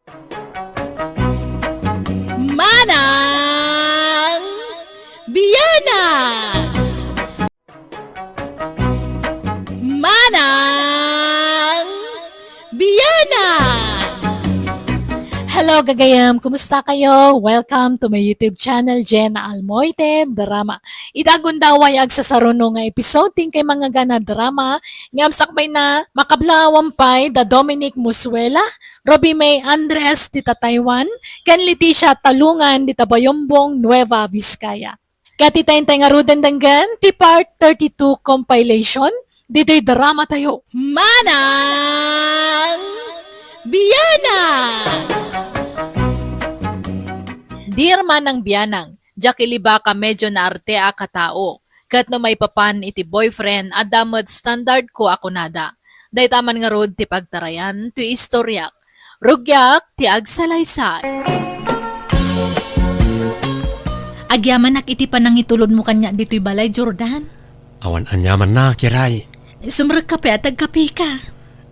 Manang Biyana! Manang Biyana! Hello Gagayam! Kumusta kayo? Welcome to my YouTube channel, Jenna Almoite Drama. Idagundaway ag sa saruno nga episode ting kay mga gana drama ngam sakbay na makablawampay da Dominic Musuela, Robbie May Andres dita Taiwan, kan Leticia Talungan dita Bayombong, Nueva Vizcaya. Katitayin tayo nga rudan danggan ti part 32 compilation. Dito'y drama tayo. Manang Biyana! Dear Manang Biyanang, jakiliba ka medyo na arte a katao. Kat no may papan iti boyfriend, adamod standard ko ako nada. Day taman nga rod ti pagtarayan, ti istoryak. Rugyak ti agsalaysay. Agyaman nak iti panang itulod mo kanya dito'y balay, Jordan. Awan anyaman na, kiray. Sumrag kape at agkape ka.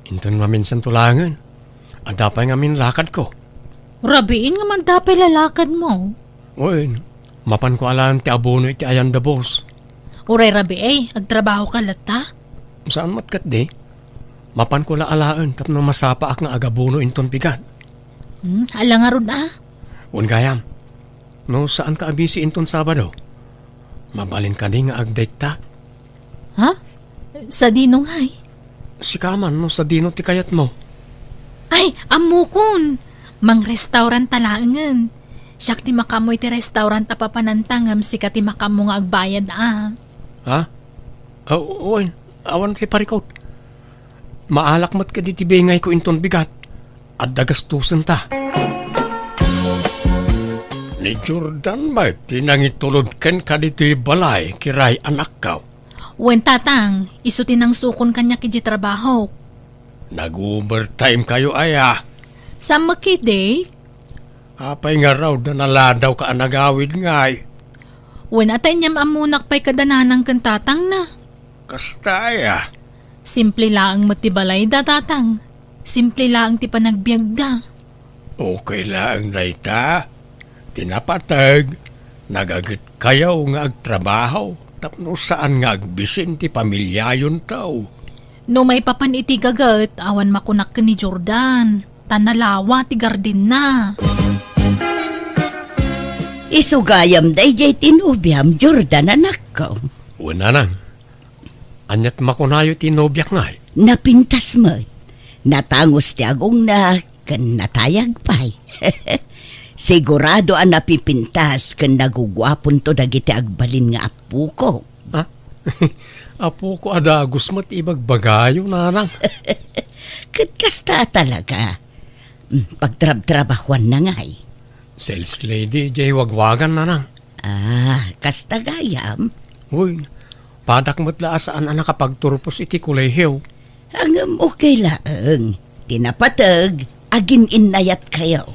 Inton maminsan tulangan. Adapay ngamin lakad ko. Rabiin nga man dapay lalakad mo. Uy, mapan ko alam ti abono iti ayan da boss. Uray rabi agtrabaho ka lata. Saan matkat di? Mapan ko laalaan tapno masapa ak nga agabono inton pigat. Ala nga ron Un gayam, no saan ka abisi inton Sabado? Mabalin ka di nga agdate ta. Ha? Sa dinong hay? Sikaman no sa dino ti kayat mo. Ay, amukon. Mang restaurant talaangan. Siyak ti makamoy ti restaurant apapanantangam sika ti makamo nga agbayad Ha? Uy, awan kay parikot. Maalak mat ka di ti bengay ko inton bigat. At dagastusan ta. Ni Jordan ba tinangitulod ken ka dito'y balay kiray anak ka? Wen tatang, isutin ang sukon kanya kiji trabaho. Nag-overtime kayo aya. Sa makide, Apay nga raw na naladaw ka anagawid ngay. wen atay niyam amunak pa'y kadananang kan tatang na. Kasta aya. Simple laang matibalay da tatang. Simple laang ti panagbiag da. Okay lang na ita. Tinapatag. Nagagat kayaw nga agtrabaho. Tapno saan nga agbisin ti pamilyayon tao. No may papan iti gagat, awan makunak ka ni Jordan. Tanalawa ti gardin na. Isugayam day jay tinubyam Jordan anak ko. Una nang. Anyat makunayo tinobyak ngay. Napintas mo. Natangos ti agong na kan natayag pa'y. Sigurado ang napipintas kan nagugwapon to dagiti agbalin nga apu ko. Ha? Apo ko adagos mat ibagbagayo nanang. Kasta talaga. Pagtrab-trabahuan na nga'y. Sales lady jay wagwagan nanang. Kasta gayam. Uy, padak mo't laasaan ang nakapagturpos iti kulehew. Ang okay laang. Tinapatag, agin inayat kayo.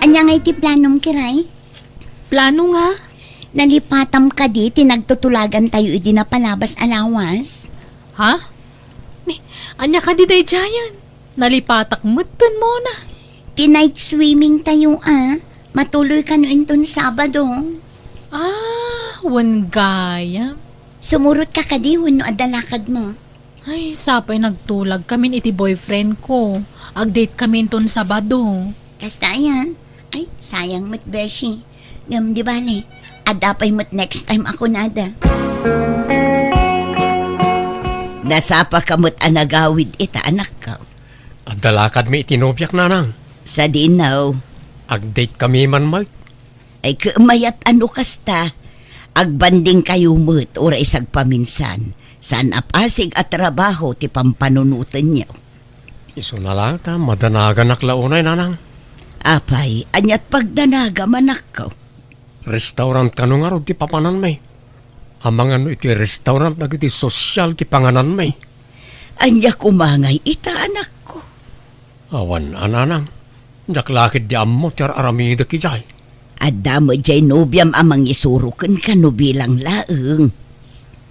Anya nga iti planom kiray? Plano nga? Nalipatam ka di, tinagtutulagan tayo iti na palabas alawas. Ha? Anya ka di day jayan. Nalipatak mutan mo na. Tinight swimming tayo Matuloy ka no inton Sabado. Wan gaya. Sumurot ka kadi no adalakad mo. Ay, sapay nagtulag kami iti boyfriend ko. Agdate kami ton Sabado. Kasta yan. Ay, sayang mat beshi. Ngam di bale, adapay mat next time ako nada. Nasapa kamot anagawid ita anak ko. At dalakad may itinobyak nanang. Sa dinaw. Agdate kami man mag. Ay kumayat ano kasta. Agbanding kayo mo't ora isag paminsan. San apasig at trabaho ti pampanunutan niyo. Iso na lang ta, madanagan naklaunay nanang. Apay, anyat pagdanaga manak ko. Restaurant ka nung araw ti papanan may. Amang ano iti restaurant na iti sosyal ti panganan may. Anya kumangay ita anak ko. Awan ananang. Jaklakid di ammo ti aramida ki jay. Adamo jay nobyam amang isurukan ka no bilang laeng.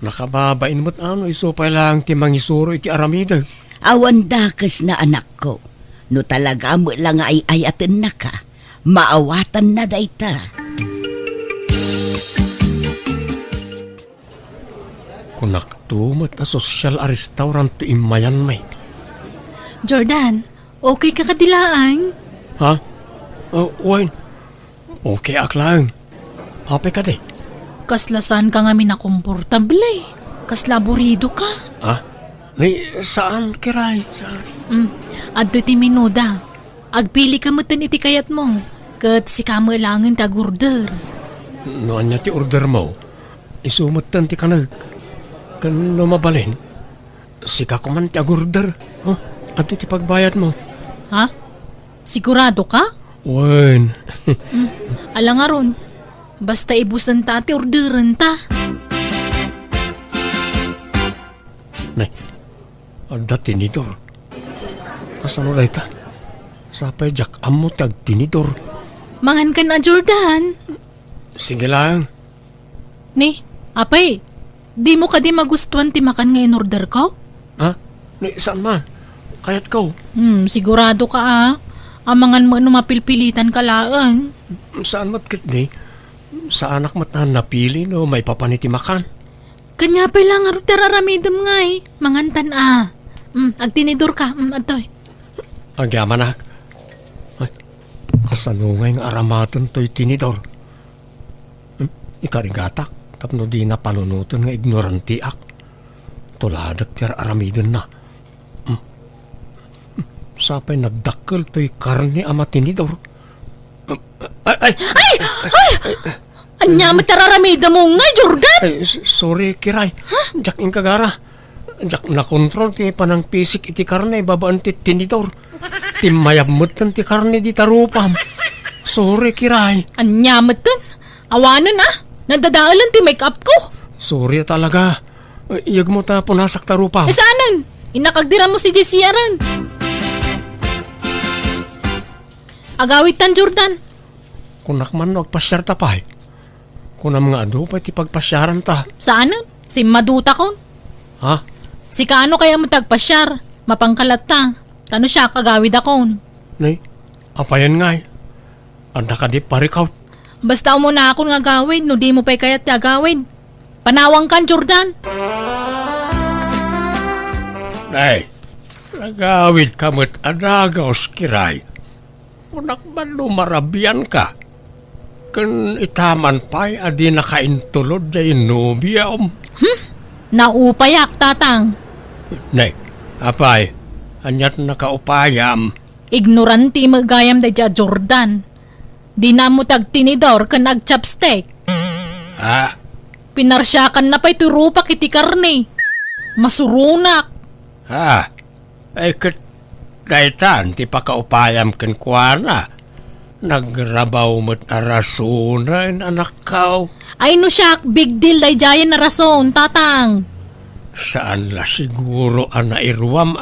Nakababain mo't ano isupay lang ti mangisuro iti aramida. Awan dakas na anak ko. No talaga mo lang ay ayaten na ka, maawatan na dayta. Kunak tumat a social a restaurant to imayan may. Jordan, okay ka kadilaan? Ha? Wine. Okay aklang. Happy ka di? Kaslasan ka nga minakomportable. Kasla burido ka. Ha? Ni, saan kiray? Saan? Adto ti minuda. Agpili ka mo iti kayat mo. Kat si kamo langan tagurder. Noan niya ti order mo. Isumatan ti kanag. Kan lumabalin. Sika ko man ti agorder. Oh, at ti pagbayad mo. Ha? Sigurado ka? Wine. Alang nga ron. Basta ibusan ta ati orderan ta. Nay, ada tinidor. Kasano na ita? Sapay jak amo tag tinidor. Mangan ka na, Jordan. Sige lang. Ni, apay, di mo ka di magustuhan ti makan nga in-order ko? Ha? Ni, saan man? Kayat ko. Sigurado ka Amangan mo mapilpilitan ka laang. Saan matkit ni? Sa anak mat na napili no may papaniti makan. Kanya pa lang arot tararamidam nga Mangantan agtinidor ka. Atoy. Agyaman nak. Ay, kasano nga yung aramatan to'y tinidor. Ikarigatak. Tapno di na panunutan nga ignoranti ak. Tuladak tira aramidon na. Sapay nagdakkel to'y karne ama tinidor. Ay! Anya matararamida mo nga, Jordan? Ay, sorry, Kiray. Jak yung kagara. Jak na-control ti panang pisik iti karne babaan ti tinidor. Timayabmutan ti karne di tarupam. Sorry, Kiray. Anya matan? Awanan Nadadaalan ti make-up ko. Sorry talaga. Iyag mo ta punasak tarupam. Saanan? Inakagdira mo si Jessie aran. Agawit tan, Jordan. Kunak man magpasyar ta pa. Kunam nga ado pa ti pagpasyaran ta. Saanan? Si maduta ko. Ha? Si kaano kaya mo tagpasyar? Mapangkalat ta. Tano siya kagawid akon. Nay, apayan nga. Anda ka di parikaw. Basta mo na akong nga gawin, no di mo pa'y kaya't gawin. Panawang kan, Jordan. Nay, nagawid ka mo't adagaw Kiray. Kunak man lumarabian ka. Kan itaman pa'y adi nakaintulod jay nubiam. Naupayak, tatang. Nay, apay, anyat nakaupayam. Ignoranti magayam da dya, Jordan. Di na mo tagtinidor ka nag-chopstick. Ha? Pinarsyakan na pa'y turupak iti karne. Masurunak. Ha? Ay kat kaitan ti pakaupayam kan kuana. Nagrabaw mo't arasunan anak kaw. Ay no siya, big deal day jayan na rason, tatang. Saan la siguro ang nairwam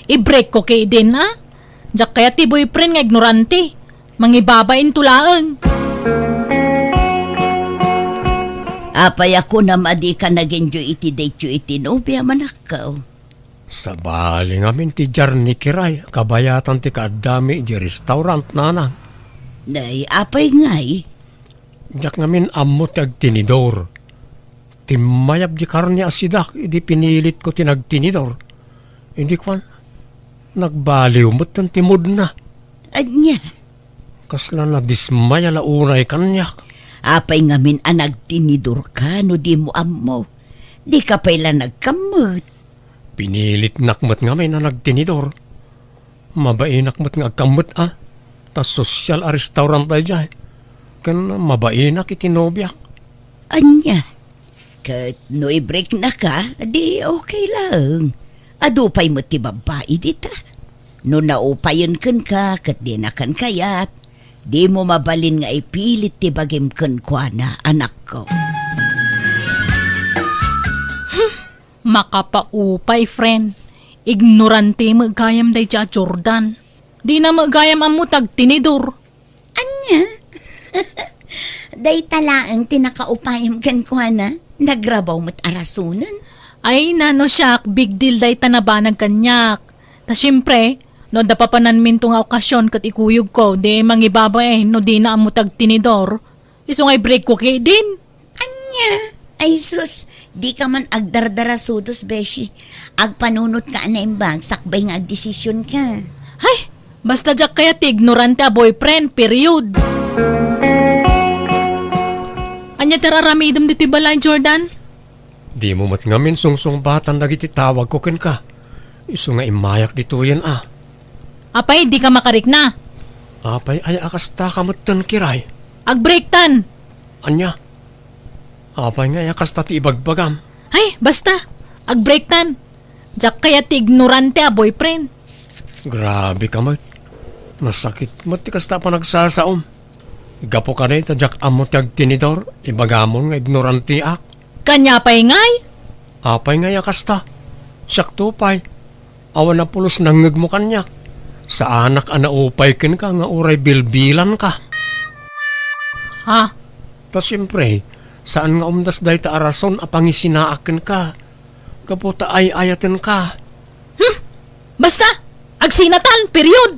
I-break ko kay din Diyak kaya ti boyfriend nga ignorante. Mangibabain tulaan. Apay ako na madi ka nag-enjoy iti date yu iti nobya manakaw. Sa bali ngamin ti jar ni Kiray, kabayatan ti kaadami di restaurant nana. Nay, apay ngay. Diyak ngamin ammo ti agtinidor. Timayab di karne asidak, idi pinilit ko tinagtinidor. Hindi kwan, nagbaliw mo't ng timod na. Anya, Kasla na dismaya la unay kanyak. apay ngamin anagtinidor ka no di mo ammo. Di ka pala nagkamot. Pinilit nakmat ngamin na nagtinidor. Mabain nakmat nga agkamot Ta social a restaurant tayo dyan. Kan mabain nak itinobyak. Anya, kat no i-break na ka, di okay lang. Adupay mo ti babae dita. No naupayon kan ka, kat di na kan kayat. Di mo mabalin nga ipilit ti bagim kan kwa na anak ko. Makapaupay, friend. Ignorante magayam day dya, Jordan. Di na magayam ang mutag tinidor. Anya? Day talaang tinakaupayam kan ko na. Nagrabaw mo't arasunan. Ay, nano siya, big deal day tanabanag kanyak. Ta syempre, No da papanan minto nga okasyon kat ikuyog ko, de mangibaba no di na amo tag tinidor. Iso ngay break ko kay din. Anya, ay sus, di ka man agdardara sudos, beshi. Agpanunot ka na imbag, sakbay nga agdesisyon ka. Hay, basta jak kaya ti ignorante a boyfriend, period. Anya tararamidom dito balay, Jordan? Di mo mat ngamin sungsung batan dagiti tawag ko ken ka. Isu nga imayak dito yan Apay, di ka makarik na. Apay ay akas ta kamutan kiray. Ag-break tan. Anya? Apay nga akas ta ti ibagbagam. Hay, basta. Ag-break tan. Jak kaya ti ignorante a boyfriend. Grabe ka mat. Masakit mat ti kasta pa nagsasaom. Gapo ka na jak amot yag tinidor. Ibagamon nga ignoranti ak. Kanya pa'y ngay. Apay nga akas ta. Siyak tupay. Awan na pulos nangag mo kanyak. Sa anak anaupay ken ka nga uray bilbilan ka. Ha? Ta siyempre, saan nga umdas dahi ta arason apangisinaaken ka? Kaputa ay ayaten ka. Basta. Agsinatan, period.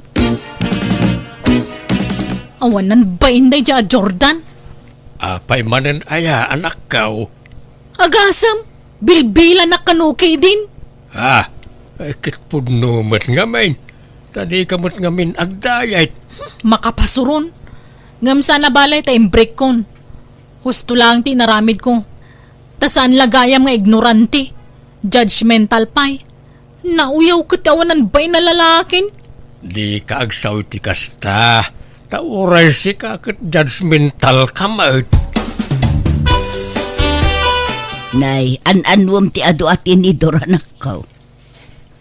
Awanan ba inday dya, Jordan? Apay manen aya anak kaw. Agasam. Bilbilan na kanukay din. Ha? Ay kitpudnumat nga main. Tadi kamot nga min agdayat. Makapasuron. Ngam sana balay ta break kon. Husto lang ti naramid ko. Tasan lagayam nga ignorante. Judgmental pay. Nauyaw katawanan ba'y na lalakin? Di ka agsaw ti kasta. Tauray si ka kat judgmental kamot. Nay, an-anwam ti adu at tinidor anak ko.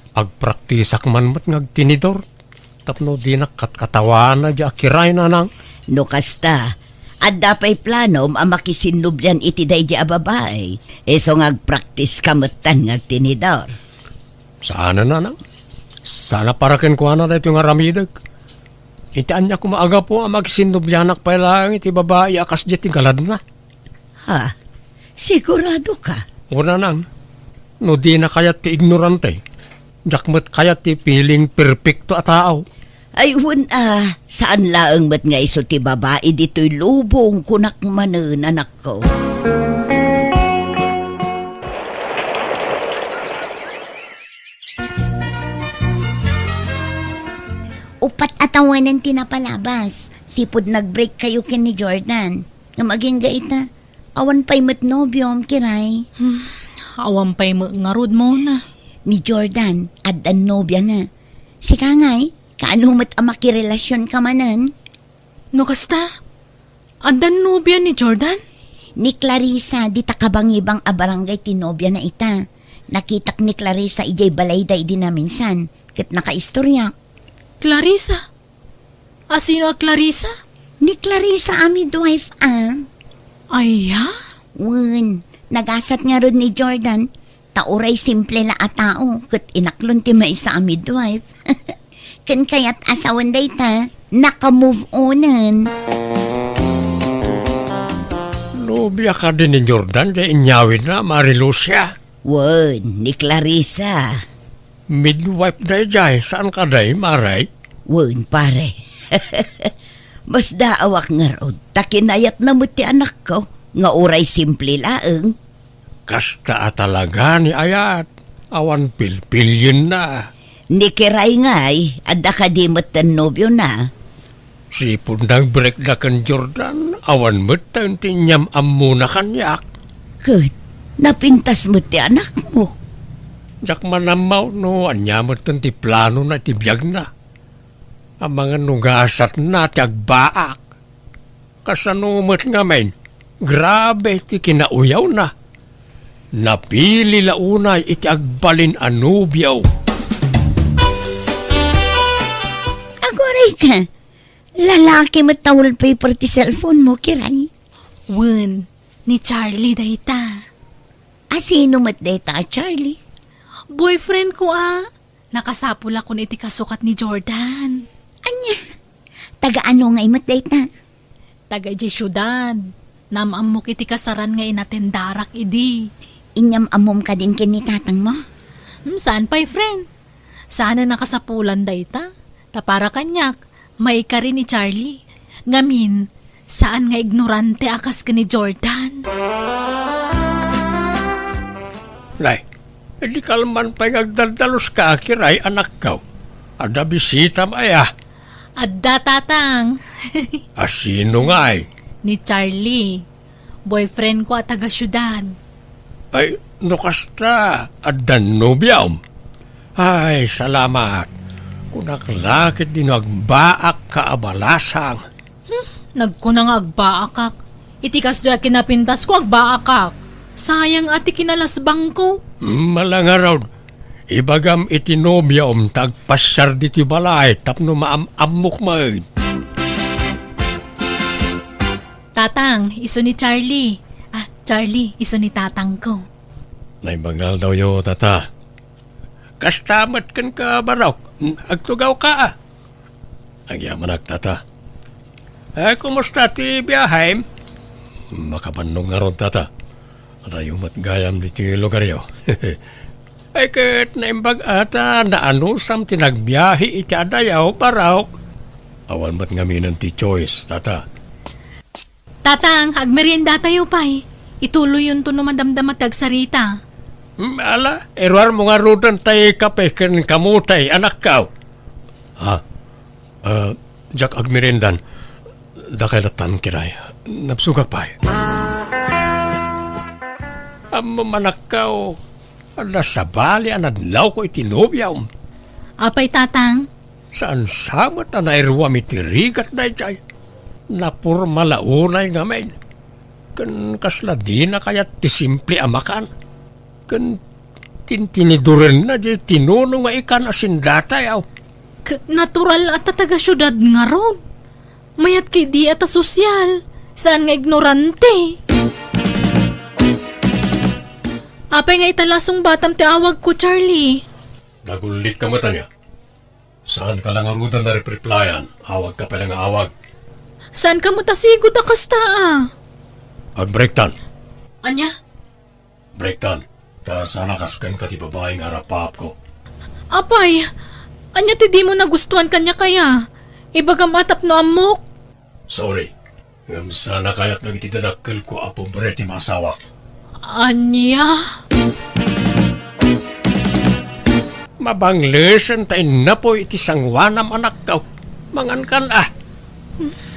Agpraktisak man mat ngagtinidor. Tapno di nakatkatawan na di akiray na nang. No kasta, at dapay plano makisinubyan iti day di ababay. So ngagpraktis kamutan ngagtinidor. Sana na nang. Sana parakin ko na dito nga ramidag. Itaan niya kumaaga po ang magsinubyanak pa lang iti babae akas di tingalad na. Ha? Sigurado ka? Una nang. No di na kayat ti ignorante. Jakmat kayat ti piling perfecto a tao. Ay saan laang mat nga iso ti babae dito'y lubong kunak manen anak ko. Upat atawanan tinapalabas. Sipod nag-break kayo kin ni Jordan. Na maging gait na. Awan pa'y matnobyom, kiray. Awam pa'y ngarud mo na. Ni Jordan, adan nobya na. Si Kangay, kaano mat amakirelasyon ka manan? No kasta? Andan nobya ni Jordan? Ni Clarissa, di takabangibang abarangay tinobya na ita. Nakitak ni Clarissa ijay balayday din na minsan. Kat nakaistorya. Clarissa? Sino a Clarissa? Ni Clarissa ami wife Aya? Wen, nagasat nga ron ni Jordan. Tauray simple la a tao. Kat inaklon ti may sa midwife. Kan kayat asawan day ta, naka-move onan. Nobya ka din ni Jordan di inyawin na Marilucia. Wen, ni Clarissa. Midwife day jay. Saan ka day, Maray? Wen, pare. Mas daawak nga rod. Takinayat na mo ti anak ko. Nga uray simple laeng. Kasta talaga ni Ayat. Awan pilpilyin na. Ni kiray ngay, adda ka di matan nobyo na. Sipod nang break na kan Jordan. Awan mo tayo tinyam amuna kanyak. Kut, napintas mo ti anak mo. Jak manamaw no, anya mo ti plano na tibiyag na. Ang mga nugasat na tiyagbaak. Kasanumot nga men, grabe ti kinauyaw na. Napili launay iti agbalin anubyaw. Agoray ka. Lalaki matawal paper ti cellphone mo, kiray. Wen, ni Charlie dayta. Sino mat data, Charlie? Boyfriend ko Nakasapul ako iti kasukat ni Jordan. Anya, taga-ano nga mat data? Taga di syudad. Namamok iti kasaran nga inatendarak idi. Inyam-amom ka din kinitatang mo? Saan pa'y friend? Sana nakasapulan dayta? Tapara kanyak, may ka rin ni Charlie. Ngamin, saan nga ignorante akas ka ni Jordan? Nay, hindi kalman pa ngagdaldalos ka, kiray, anak ka. Ada bisita maya. Adda tatang, Asino nga ay? ni Charlie. Boyfriend ko at taga-syudad. Ay, nukasta, adan nobyam. Ay, salamat. Kunaklakit din nagbaak ka abalasang. Nagkunang agbaakak. Itikas doon kinapintas ko agbaakak. Sayang ati kinalasbang ko. Malangaraw, ibagam itinomyam tagpasyar dito balay tapno maamamok main. Tatang, iso ni Charlie. Charlie, iso ni tatang ko. Naibangal daw yo, tata. Kastamat kan ka barok, agtugaw ka. Agyaman tata. Kumusta ti biyahay? Makabanong nga ron, tata. Rayumat gayam di ti lugar yo. Ay kat naimbag ata na anusam tinagbiyahi iti adayaw barok. Awan mat ngaminan ti choice, tata. Tatang, agmerienda tayo pa'y. Ituloy yun to no madamdam at tagsarita. Ala, erwar mo nga rudan tayo kape kan kamutay, anak ka. Jack agmirendan, dakay latan kiray, napsugak pa. Manak ka, nasabali anadlaw ko itinobyaw. Apay tatang, Saan samat na nairwa mitirigat na itay. Napurmalaunay nga men. Kan kasla di na kaya ti simple amakan. Kan tintinidurin na di tinunong nga ikan asindata yaw. natural at taga-syudad nga ron. Mayat kay di at sosyal. Saan nga ignorante? Apay nga italasong batam ti awag ko, Charlie. Nagulit ka mata niya. Saan ka lang arudan na replyan? Awag ka palang awag. Saan ka mo tasigot akasta Agbrektan. Anya? Brektan. Ta sana kaskan ka ti babaeng arapap ko. Apay, anya ti di mo nagustuhan kanya kaya? Ibaga matap no amok. Sorry. Ngam sana kaya't nagtitadakkel ko apong ti masawak. Anya? Mabanglesen tayo na po iti sangwanam anak ka. Mangan kan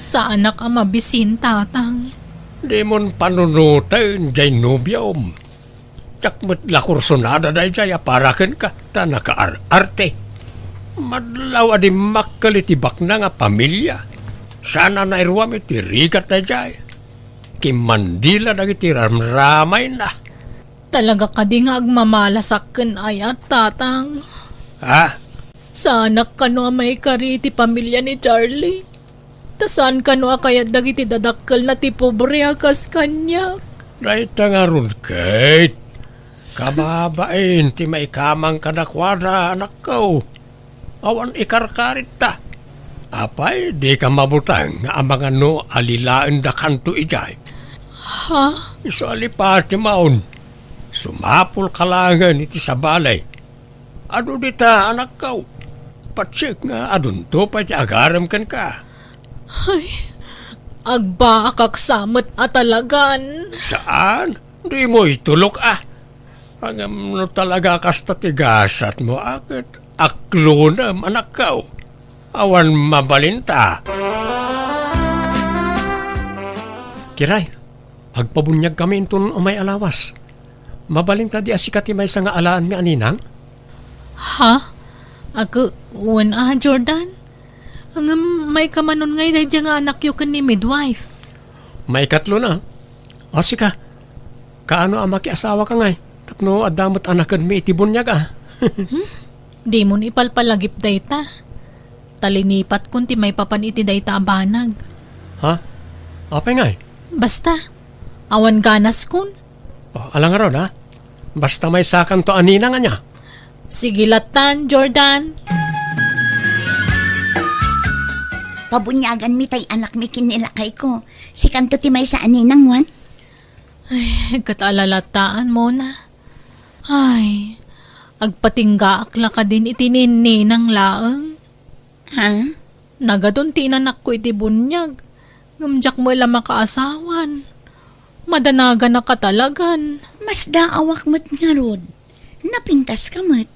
Sa anak ang mabisin, tatang. Di mon panunutan jay nobyom. Tsak lakursonada day jay aparaken ka. Ta nakaar-arte. Madlaw adi makalitibak na nga pamilya. Sana na irwam iti rigat na jay. Kimandila na iti ramramay na. Talaga ka di nga agmamalasakken ayat, tatang. Ha? Sa anak ka no may kariti pamilya ni Charlie. Tasan ka no kaya dagiti dadakkel na ti pobre akas kanya. Right nga ron, Kate. Kababain, ti may kamang kadakwada, anak ko. Awan ikarkarit ta. Apay, di ka mabutang nga amang ano alilaan da kanto ijay. Ha? Iso alipati maun. Sumapul kalangan iti sabalay. Ado dita, anak ko. Patsik nga adun to pa ti agaram kan ka. Agbaakak samot at talagan. Saan? Di mo itulok Hangam no talaga kasta tigasat mo akit. Aklonam, anak ko. Awan mabalinta. Kiray, agpabunyag kami intun umay alawas. Mabalinta di asikati may nga alaan mi aninang? Ha? Ako, Jordan? Hanggang may kamanon ngay na dyan nga anak yu kan ni midwife. May katlo na. O sika, kaano ang makiasawa ka ngay? Tapno adamot anakan mi itibunyag Di mo ni ipalpalagip dayta. Talinipat kun ti may papan iti dayta abanag. Ha? Apay ngay? Basta, awan ganas kun. Alang ron ha? Basta may sakan to anina nga niya. Sige latan, Jordan. Pabunyagan mi tay anak mi kinilakay ko. Si kanto ti may sa aninang wan. Katalalataan mo na. Ay, agpatingga akla ka din itininninang laeng. ha? Nagadun tinanak ko iti bunyag. Ngamjak mo ila makaasawan. Madanaga na katalagan. Mas daawak mo't nga rod. Napintas ka mo't.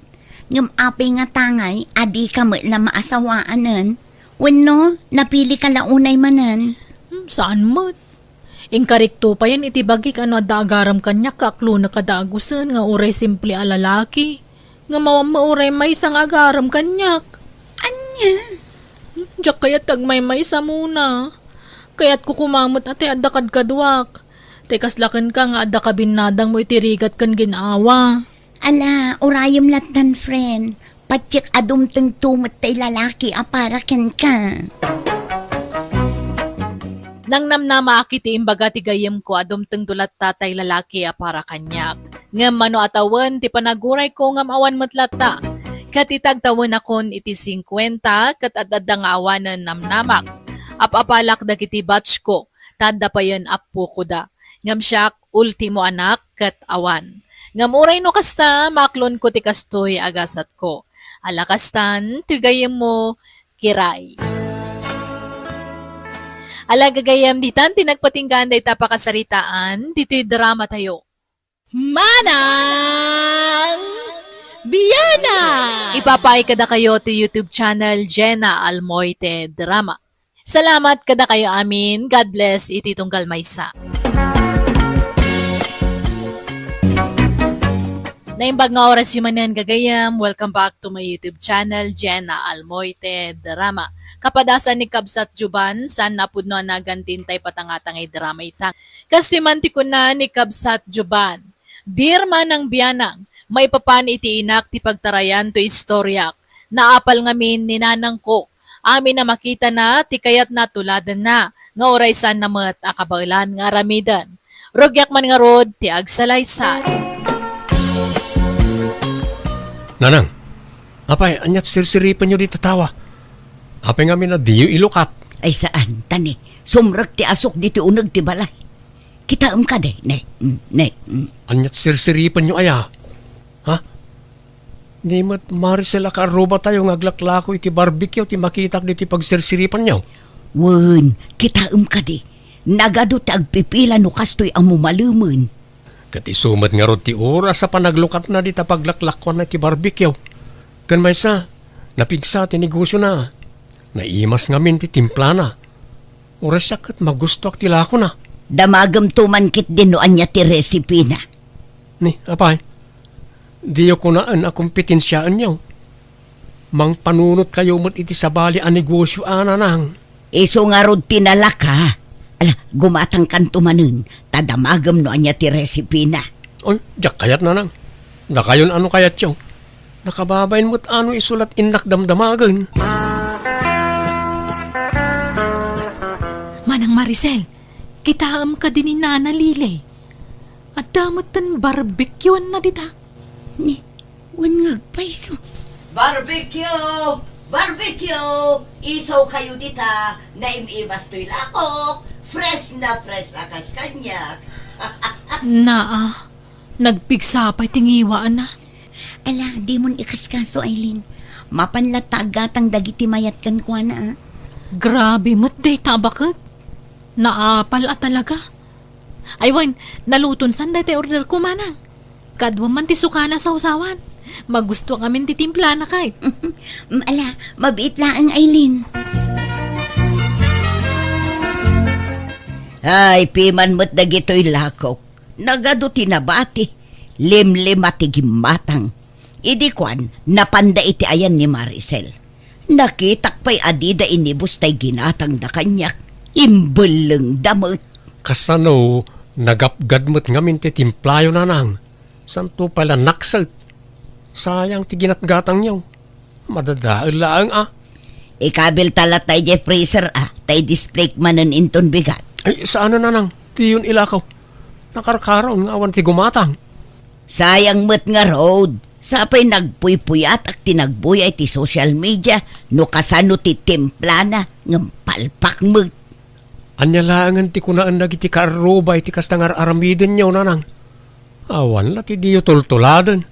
Ngam apay nga tangay, adi ka mo't la maasawaanan. Wano, napili ka launay manan. Saan mo't? Inkarikto pa yan iti bagik ano adagaram kanya kaklo na kadagusan nga uray simple a lalaki. Nga mauray may isang agaram kanyak. Anya? Diyak kaya't tagmay may isa muna. Kaya't kukumamot ate adakad kadwak. Tekas lakan ka nga adda kabinadang mo itirigat kan ginawa. Ala, urayom latan, friend. Patsik adumteng tumot tay lalaki aparakan ka. Nang namnama akiti imbaga ti gayem ko adumteng dulat tatay lalaki para kanyak. Ngam mano atawan ti panaguray ko ngam awan matlata. Kat itagtawan akon iti 50 kat adada nga awanan namnamak. Apapalak dagiti batch ko, tanda pa yan apo ko da. Ngam siyak ultimo anak kat awan. Ngam uray no kasta maklon ko ti kastoy agasat ko. Alakastan ti gayem mo kiray. Alagagayam ditan tinagpatinggan day tapakasaritaan dito'y drama tayo. Manang Biyana! Ipapay kada kayo to YouTube channel Jenna Almoite Drama. Salamat kada kayo amin. God bless iti tunggal maysa. Naimbag nga oras yung manan gagayam. Welcome back to my YouTube channel Jenna Almoite Drama. Kapadasan ni Kabsat Juban, san napudno na gantintay patangatangay drama itang. Kastimanti ko na ni Kabsat Juban. Dear manang biyanang, may papan iti inak ti pagtarayan to istoryak. Naapal ngamin ni nanang ko. Amin na makita na, ti kayat na tuladan na. Nga oray san namat akabalan nga ramidan. Rogyak man nga rod, ti agsalaysay. Nanang, apay, anyat sirsiripan nyo di tatawa. Apay nga na diyo ilukat. Ay saan, tani, sumrag ti asok diti unag ti balay. Kitaam ka de, ne. Anyat sirsiripan nyo aya. Ha? Di mat Maricel akaroba tayo ngaglaklako iti barbecue ti makitak diti pagsirsiripan nyo. Wen, kitaam ka de. Nagado ti agpipila no kastoy ang mumaluman. Kat isumat nga rod ti oras sa panaglukat na di ta paglaklakwan na ti barbecue. Kan may sa, napigsa ti negosyo na. Naimas ngamin ti timpla na. Oras siya kat magusto ak tilako na. Damagam tumankit din no anya ti recipe na. Ni, apay, diyo ko naan akong pitinsyaan nyo. Mang panunot kayo mo't iti sabali ang negosyo ananang. Iso nga rod tinalaka. Ala, gumatang kantumanun. Tadamagam no anya ti recipe na. Oy, diyak kayat nanang. Nakayon ano kayat yo. Nakababayin mo't ano isulat inak damdamagan. Manang Maricel, kitaam ka din ni Nana Lile. At damot tan barbecuean na dita. Ni, wan nga paiso. Barbecue! Barbecue! Isaw kayo dita na imibas to'y lakok. Fresh na akas kanya. Naa, nagpigsapay tingiwaan na. Ala, di mon ikaskaso, Aileen. Mapanlatagatang dagiti mayat kan kwa na. Grabe mo't day tabakot. Naapal at talaga. Aywan, naluton san dati order ko manang. Kadwa man ti sukana sa usawan. Magusto kami titimpla na kahit. Ala, mabiit lang, Aileen. Ay, piman mo't dagito'y lakok. Nagado tinabati. Limlim at gimatang. Idi kwan, napanda iti ayan ni Maricel. Nakitak pa'y adida inibus tay ginatang da kanyak. Imbeleng damot. Kasano, nagapgad mo't ngamin ti timplayo nanang. Santo pala naksat. Sayang ti ginatgatang nyo. Madadaal laang Ikabil talat tay je freezer tay display manan inton bigat. Ay, saan na nanang? Ti yun ilakaw. Nakarkaroon nga awan ti gumatang. Sayang mo't nga road. Sapay nagpuypuyat at tinagbuyay ti social media no kasano ti templana ng palpak mo't. Anya laangan ti kunaan nagiti karubay ti kastangar aramiden nyo nanang. Awan la ti diyo tultuladan.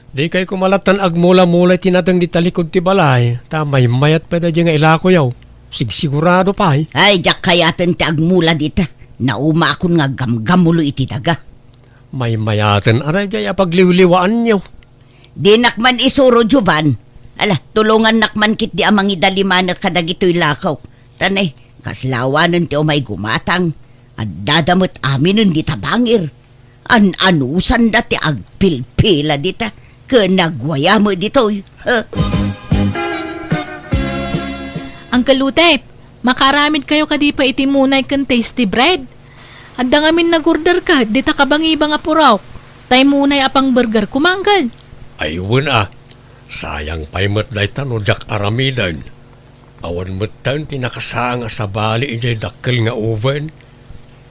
Di kay kumalatan agmula-mulay tinatang di talikod ti balay. Tamay mayat pa na di nga ilako yaw. Sigurado pa eh. Ay, jak kayaten ti agmula dita. Nauma akon nga gamgamulo iti daga. May mayatan aray di pagliwliwaan niyo. Di nakman isuro juban. Ala, tulungan nakman kit di amang idalimanak kadagito'y lakaw. Tanay, kaslawanan ti umay gumatang. At dadamot aminin di tabangir. Anusan dati agpilpila dita. Kanagwaya mo dito. Uncle Utep, makaramid kayo kadi pa iti munay kan tasty bread. Adda ngamin nag-order ka, di ta kabang-ibang apuraw. Tay munay apang burger kumanggal. Ayun sayang pa'y matday tano jak aramidan. Awan matan tinakasanga sa bali ijay dakkel nga oven.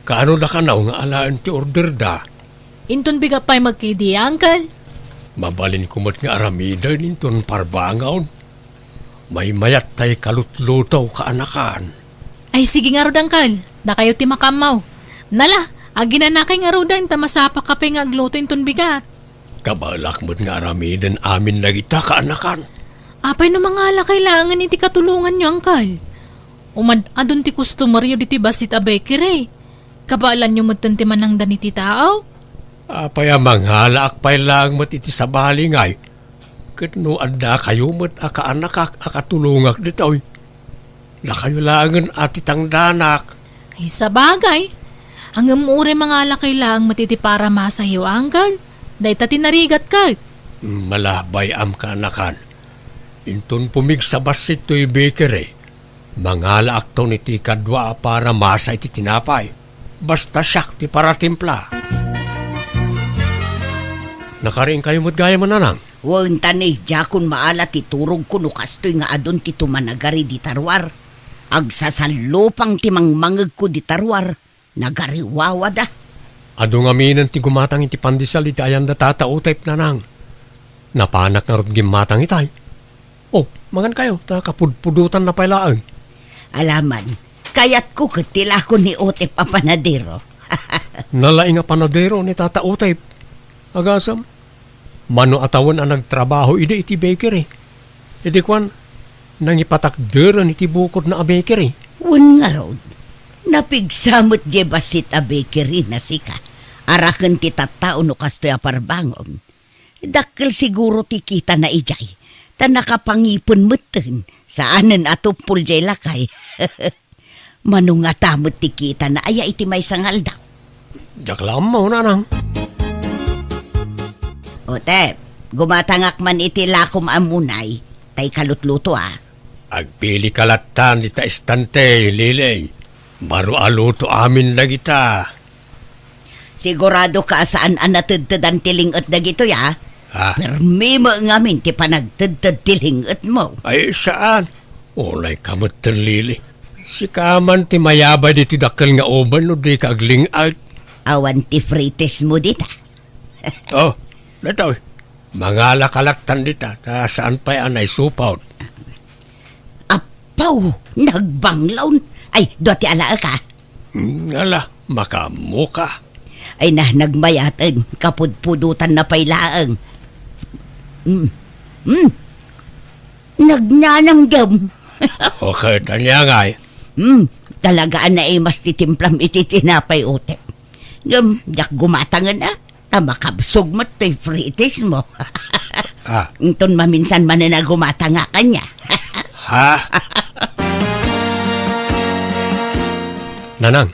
Kaano da kanaw nga alaan ti order da. Inton biga pa'y magkidi, Uncle. Mabalin kumot nga aramidan inton parbangaw. May mayat tay kalutlutaw kaanakan. Ay sige nga rod, Uncle. Da kayo ti makamaw. Nala, aginanakay nga rodan ta masapa ka pa nga agluto inton bigat. Kabalak mo't nga aramidan amin na kita kaanakan. Apay no mga ala kailangan iti katulungan nyo, Uncle. Adun ti customer yo diti basit a bakery. Kabalan nyo mo ti manang daniti tao? Apay amang halaak pa'y lang mo't iti sa bali ngay. Katno anda kayo mo't akaanak akatulungak dito'y. Na kayo langan ati tangdanak. Ay sa bagay. Hanggang ure mga ala kailangan matiti para masayo, Uncle. Day ta tinarigat ka. Malabay am kaanakan. Inton pumig sa basit to'y bakery. Mangala akto ni ti kadwa para masa iti tinapay. Basta siyak ti para timpla. Nakaring kayo mo't gaya mananang. Wan tanay, jakon maala ti turog ko no kastoy nga adon ti tumanagari di tarwar. Agsasalupang ti mangmangag ko di tarwar. Nagariwawa da. Ado nga minan ti gumatang iti pandisal iti ayan da tatao type nanang. Napanak nga rod gimatang itay. Oh, mangan kayo, ta kapudpudutan na pailaan. Alaman, kayat ko katila ko ni Otep a panadero. Nalaing nga panadero ni tata type. Agasam, mano atawan ang nagtrabaho iti bakery. Iti kwan, nangipatakderan iti bukod na a bakery. Wan nga road, napigsamot je basit a bakery na sika. Arakan ti tattao no kastoy a parbangon. Dakkel siguro ti kita na ijay. Ta nakapangipon meten saanen ato puljay lakay. Manungatamot ti kita na aya iti may sangal daw. Jaklam mo nanang. Otep, gumatangak man iti lakom amunay. Tay kalutluto Agpili kalatan ita estante, lilay. Baro aluto amin lagi ta. Sigurado ka saan anatadtadan tilingot na gito ya? Ha? Permi mo ngamin ti panagtadtad tilingot mo. Ay saan? Olay kamot tan lili. Si kaman ti mayabay diti dakkel nga oban no di kagling out. Awan ti frites mo dita. Oh, nataw. Mga lakalaktan dita. Ta saan pa'y anay supaw. Apaw, nagbanglaw. Ay, dote ala ka. Ngala, makamuka. Ay na, nagmayatan. Kapudpudutan na pailaang. Nagnananggam. Okay, tanya nga eh. Talagaan na mas titimplam iti tinapay Otep. Jak gumatangan na. Tamakabsog mo to'y frites mo. Ah, Inton maminsan man na gumatanga ka niya. ha? Nanang,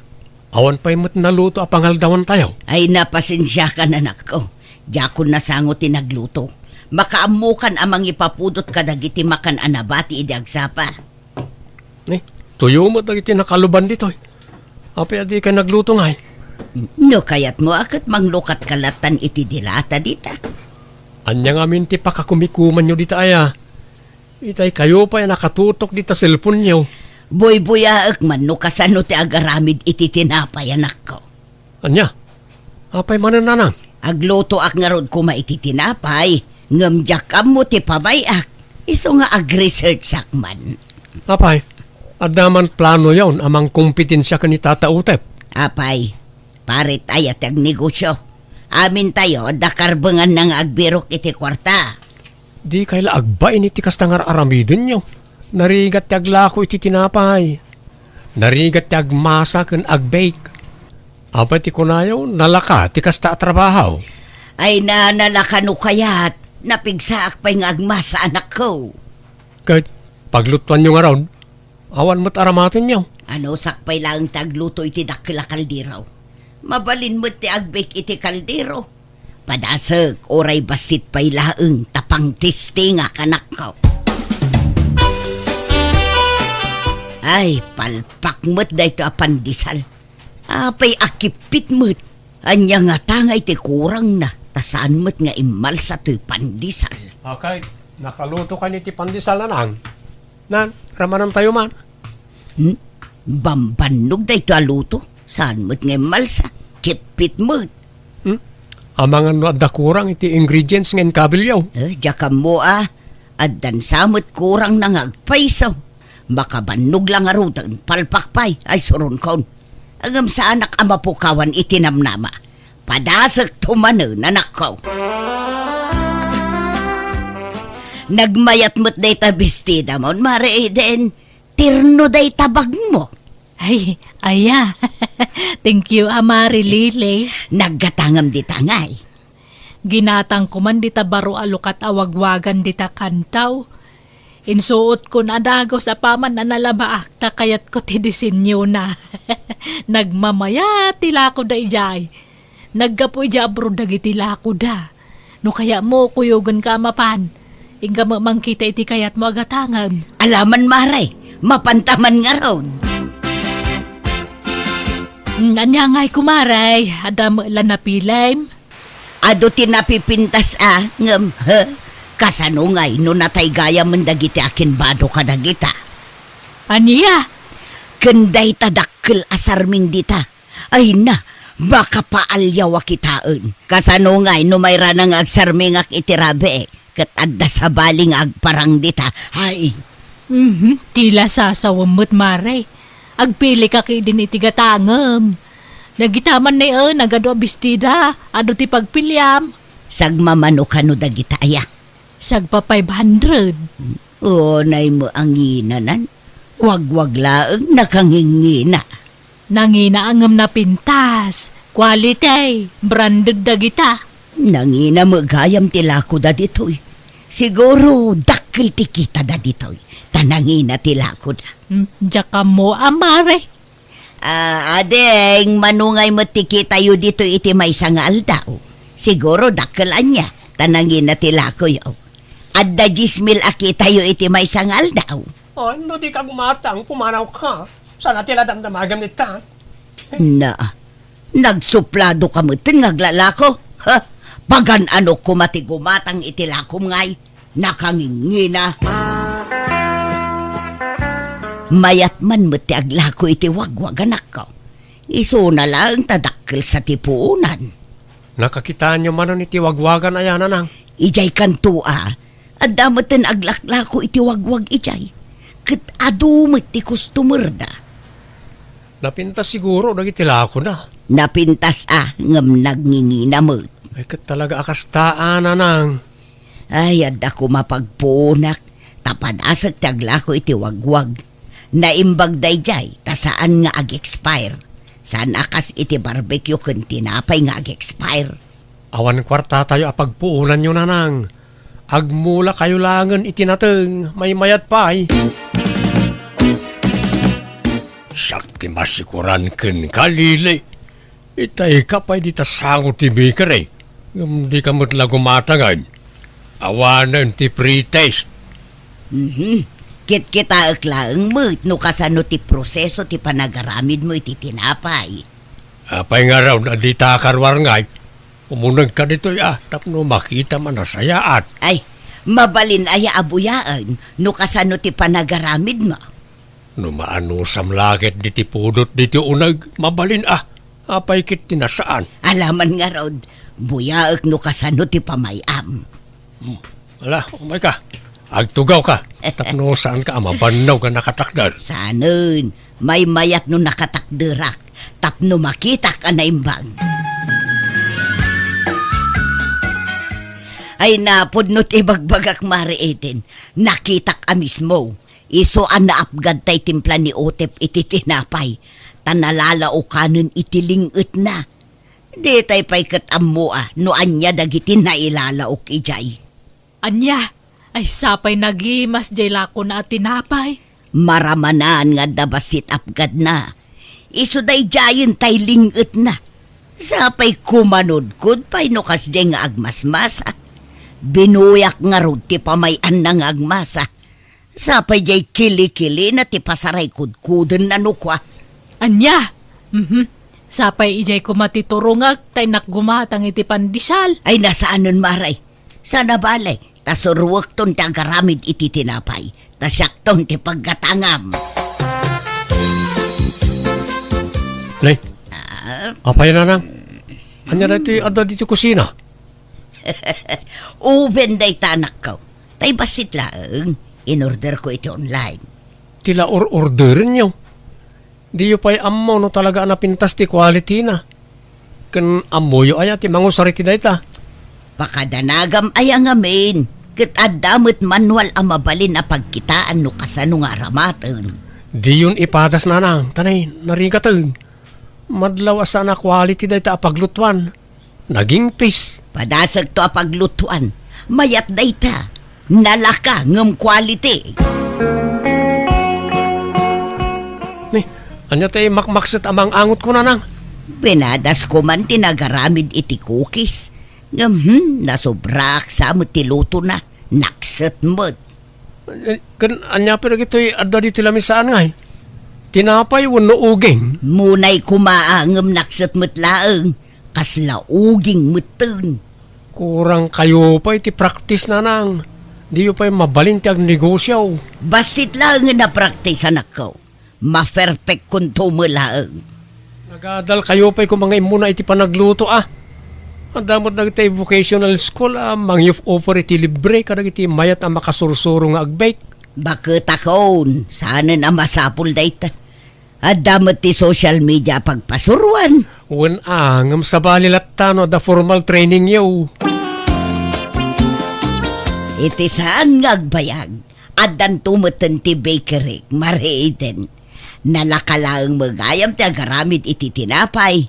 awan pa'y mo't naluto a pangaldawan tayo. Ay napasensya ka na nako. Jakon na sango tinagluto. Makaamukan amang ipapudot ka dagiti makan anabati idi agsapa. Tuyo mo't nagiti nakaluban dito eh. Apay adi ka nagluto nga eh. No kayat mo akat manglukat kalatan iti dilata dita. Anya nga minti pakakumikuman nyo dita aya. Itay kayo pa nakatutok dita cellphone nyo. Boy-boyaak man no kasano ti agaramid iti tinapay anak ko. Anya? Apay manananang? Agluto ak nga rod kuma iti tinapay. Ngamjakam mo ti pabayak. Iso nga ag-research sakman. Apay, adaman plano yawn amang kompetensya ka ni Tata Utep. Apay, parit ayat ag negosyo. Amin tayo, dakarbangan ng agbirok iti kwarta. Di kayla agbain iti kastangar aramidin nyo. Narigat ti aglako iti tinapay. Narigat ti agmasa ken agbake. Aba ti kunayaw, nalaka ti kasta trabaho. Ay nanalakano kayat, napigsaak pa'y nga agmasa anak ko. Kahit paglutuan nyo nga raw, awan mo't aramatin nyo. Ano sakpay lang tagluto iti dakila kaldero. Mabalin mo ti agbake iti kaldero. Padasag, oray basit pa'y laeng tapang tisti nga kanak ko. Ay, palpak mo't da ito apandisal. Apay akipit mo't. Anya nga tangay ti kurang na. Tasaan mo't nga imal sa to'y pandisal. Okay, nakaluto ka ni ti pandesal na nang. Nan, ramanan tayo man. Bambanog da ito aluto. Saan mo't nga imal sa kipit mo't. Amangan no adda kurang iti ingredients ng kabilyaw. Diyakam mo at dansamot kurang nang agpaisaw. Baka banog lang arutan, palpakpay, ay suron kon. Agam sa anak ama po kawan itinamnama. Padasak tumano nanak ko. Nagmayat mo't day tabistida mo, mare eden, tirno day tabag mo. Ay, aya. Thank you, Amari Lily. Naggatangam di tangay. Ginatang ko man dita baro alukat awagwagan dita kantaw. Insuot ko na dagaw sa paman na nalabaak ta kayat ko ti disenyo na. Nagmamaya tila ko da ijay. Naggapoy ja abro dagiti lako da. No kaya mo kuyugan ka mapan. Inga mamangkita iti kayat mo agatangam. Alaman mare, mapantaman nga ron. Anyangay kumaray, adam lan napilaym. Ado tinapipintas ngam, kasano ngay no natay gaya mendagiti akin bado kadagita. Aniya? Kenday tadakkel asarming dita. Ay na, baka paalyaw kitaan. Kasano ngay no may ranang agsarmingak itirabe. Kat adda sa baling agparang dita. Ay, Tila sasawamot maray. Agpili ka kay din itigatangam. Nagitaman na nagado bestida. Ado ti pagpilyam. sagmamano kano dagita aya. Sagpa 500. Nay mo ang inanan. Wag-wag laeng nakangingina. Nangina angam na pintas. Quality. Branded dagita. Nangina mo gayam tilako da ditoy. Siguro dakil tikita da ditoy. Tanangina tilako da. Diyaka mo amare. Adeng, manungay mo tikita yu dito iti may sangal daw. Siguro dakilan niya. Tanangin na tilako yaw. Adda 10,000 akita yu iti may sangal daw. Ano di ka gumatang, pumanaw ka. Sana tila damdamagam nita. Na, nagsuplado ka mo ngaglalako. Ha? Pagan ano kumati gumatang itilakom ngay. Nakangingina. Mayat man mo ti aglako iti wagwag anak ko. Iso na lang tadakkel sa tipuunan. Nakakita niyo man iti wagwagan ayan nang. Ijay kantua, at damaten aglaklako iti wagwag ijay. Kat adumit ti customer da. Napinta siguro dagiti lako na. Napintas ngam nagngingina mo. Ay kat talaga akastaan nang. Ay, adda ko mapagpunak. Tapadasag ti aglako iti wagwag. Naimbag dayjay, tasaan nga ag-expire. Saan akas iti barbecue kun tinapay nga ag-expire. Awan kwarta tayo apagpuunan nyo nang. Agmula kayo langan itinateng, may mayat pa ay. Sakti masikuran ken kalili. Itay ka pa di tasangot ti baker eh. Di ka mutla gumatangan. Awanan ti pre-taste. Kit-kita aklaeng mo, no kasano ti proseso ti panagaramid mo iti tinapay. Apay nga raw na di takarwar ngay. Umunag ka dito tapno makita man na sayaat. Ay, mabalin aya abuyaan, no kasano ti panagaramid mo. No maano samlakit di ti pudot di ti unag, mabalin apay kit tinasaan. Alaman nga raw, buyaak no kasano ti pamayam. Ala, umay ka. Agtugaw ka. Tapno saan ka mabanaw ka nakatakdar. Sanon, may mayat no nakatakderak, tapno makita ka na imbag. Ay napudnot ibagbagak mari eten. Nakitak a mismo. Iso an naapgad tay timpla ni Otep iti tinapay. Tanalala o kanon itilingot na. Di tay pay kat ammo no anya dagiti na ilalaok ijay. Anya, ay sapay nagimas jay lako na at tinapay. Maramanan nga dabasit apgad na. Iso day jayon tay lingot na. Sapay kumanod kud pay no kasday nga agmasmasa. Binuyak nga rod ti pamayan na nga agmasa. Sapay jay kili-kili na ti pasaray kudkuden na nukwa. Anya, sapay ijay ko matiturungag tay nakgumatang iti pandisal. Ay nasaanon maray. Sana balay. Tasurwak ton ti agaramid iti tinapay. Tasyak ton ti paggatangam. Lay, apay na nang. Anya na ito ada dito kusina. Uben day tanak ko. Tay basit lang. In-order ko iti online. Tila orderin niyo. Di yu pa'y ammo no talaga na pintas ti quality na. Kan ammo yu aya ti mangusariti da ita. Pakadanagam ay ang amin. Kat adamot manual ang mabalin na pagkitaan no kasano nga ramatan. Di yun ipadas na nang. Tanay, narigatan. Madlaw asa na quality da ita apaglutuan. Naging pis. Padasag to apaglutuan. Mayat da ita. Nalaka ngam quality. Ni, anya tayo makmakset amang angot ko na nang. Binadas ko man tinagaramid iti cookies. Nasobrak sa mo tiluto na. Nakset mo. Kan anya pero gito'y adda dito lami saan nga eh. Tinapay wano uging. Munay kumaangam nakset mo't laang. Kasla uging mutun. Kurang kayo pa iti practice na nang. Di yu pa'y mabalin ti ag negosyo. Basit lang na practice anak ko. Ma-perfect kung tumulaang. Nagadal kayo pa'y kung mga imuna iti panagluto Ang damot na iti vocational school mangyuf offer iti libre kadag iti mayat ang makasursuro nga agbake. Bakit akon? Sana na masapul dayta. At damot ti social media pagpasuruan. Wen angam sa balilatano da formal training yaw. Iti saan nga agbayag. At dan tumutan ti bakery, mareiden. Nalakalaang magayam ti agaramid iti tinapay.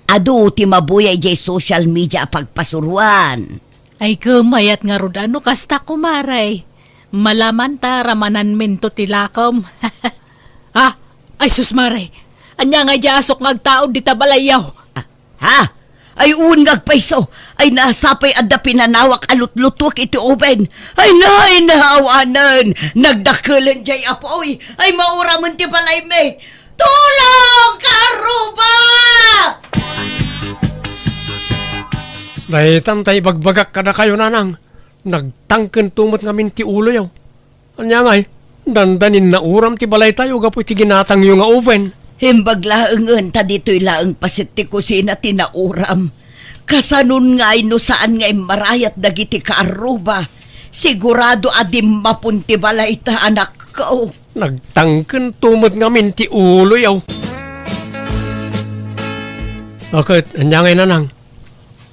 Adu ti mabuyay jay social media pagpasuruan. Ay kumayat nga rod ano kasta kumaray. Malaman ta ramanan minto tilakom. Ay susmaray. Anya nga asok ngagtaod di tabalayaw. Ha? Ay ungag paiso. Ay nasapay adda pinanawak alutlutok iti oben. Ay nahawanan. Nagdakulan jay apoy. Ay mauraman ti balay me. Tulong karuba! Dahil tayo bagbagak kada kayo nanang. Nagtangken tumot ngamin ti ulo yaw. Anya ngay, dandanin na uram ti balay tayo gapo ti ginatang yung nga oven. Himbag laangan ta dito'y laang pasit ti kusina tinauram. Kasanun nga'y no saan nga'y marayat dagiti kaaruba. Sigurado adim mapunti balay ta anak ko. Nagtangken tumot ngamin ti ulo yaw. Bakit, anya ngay nanang?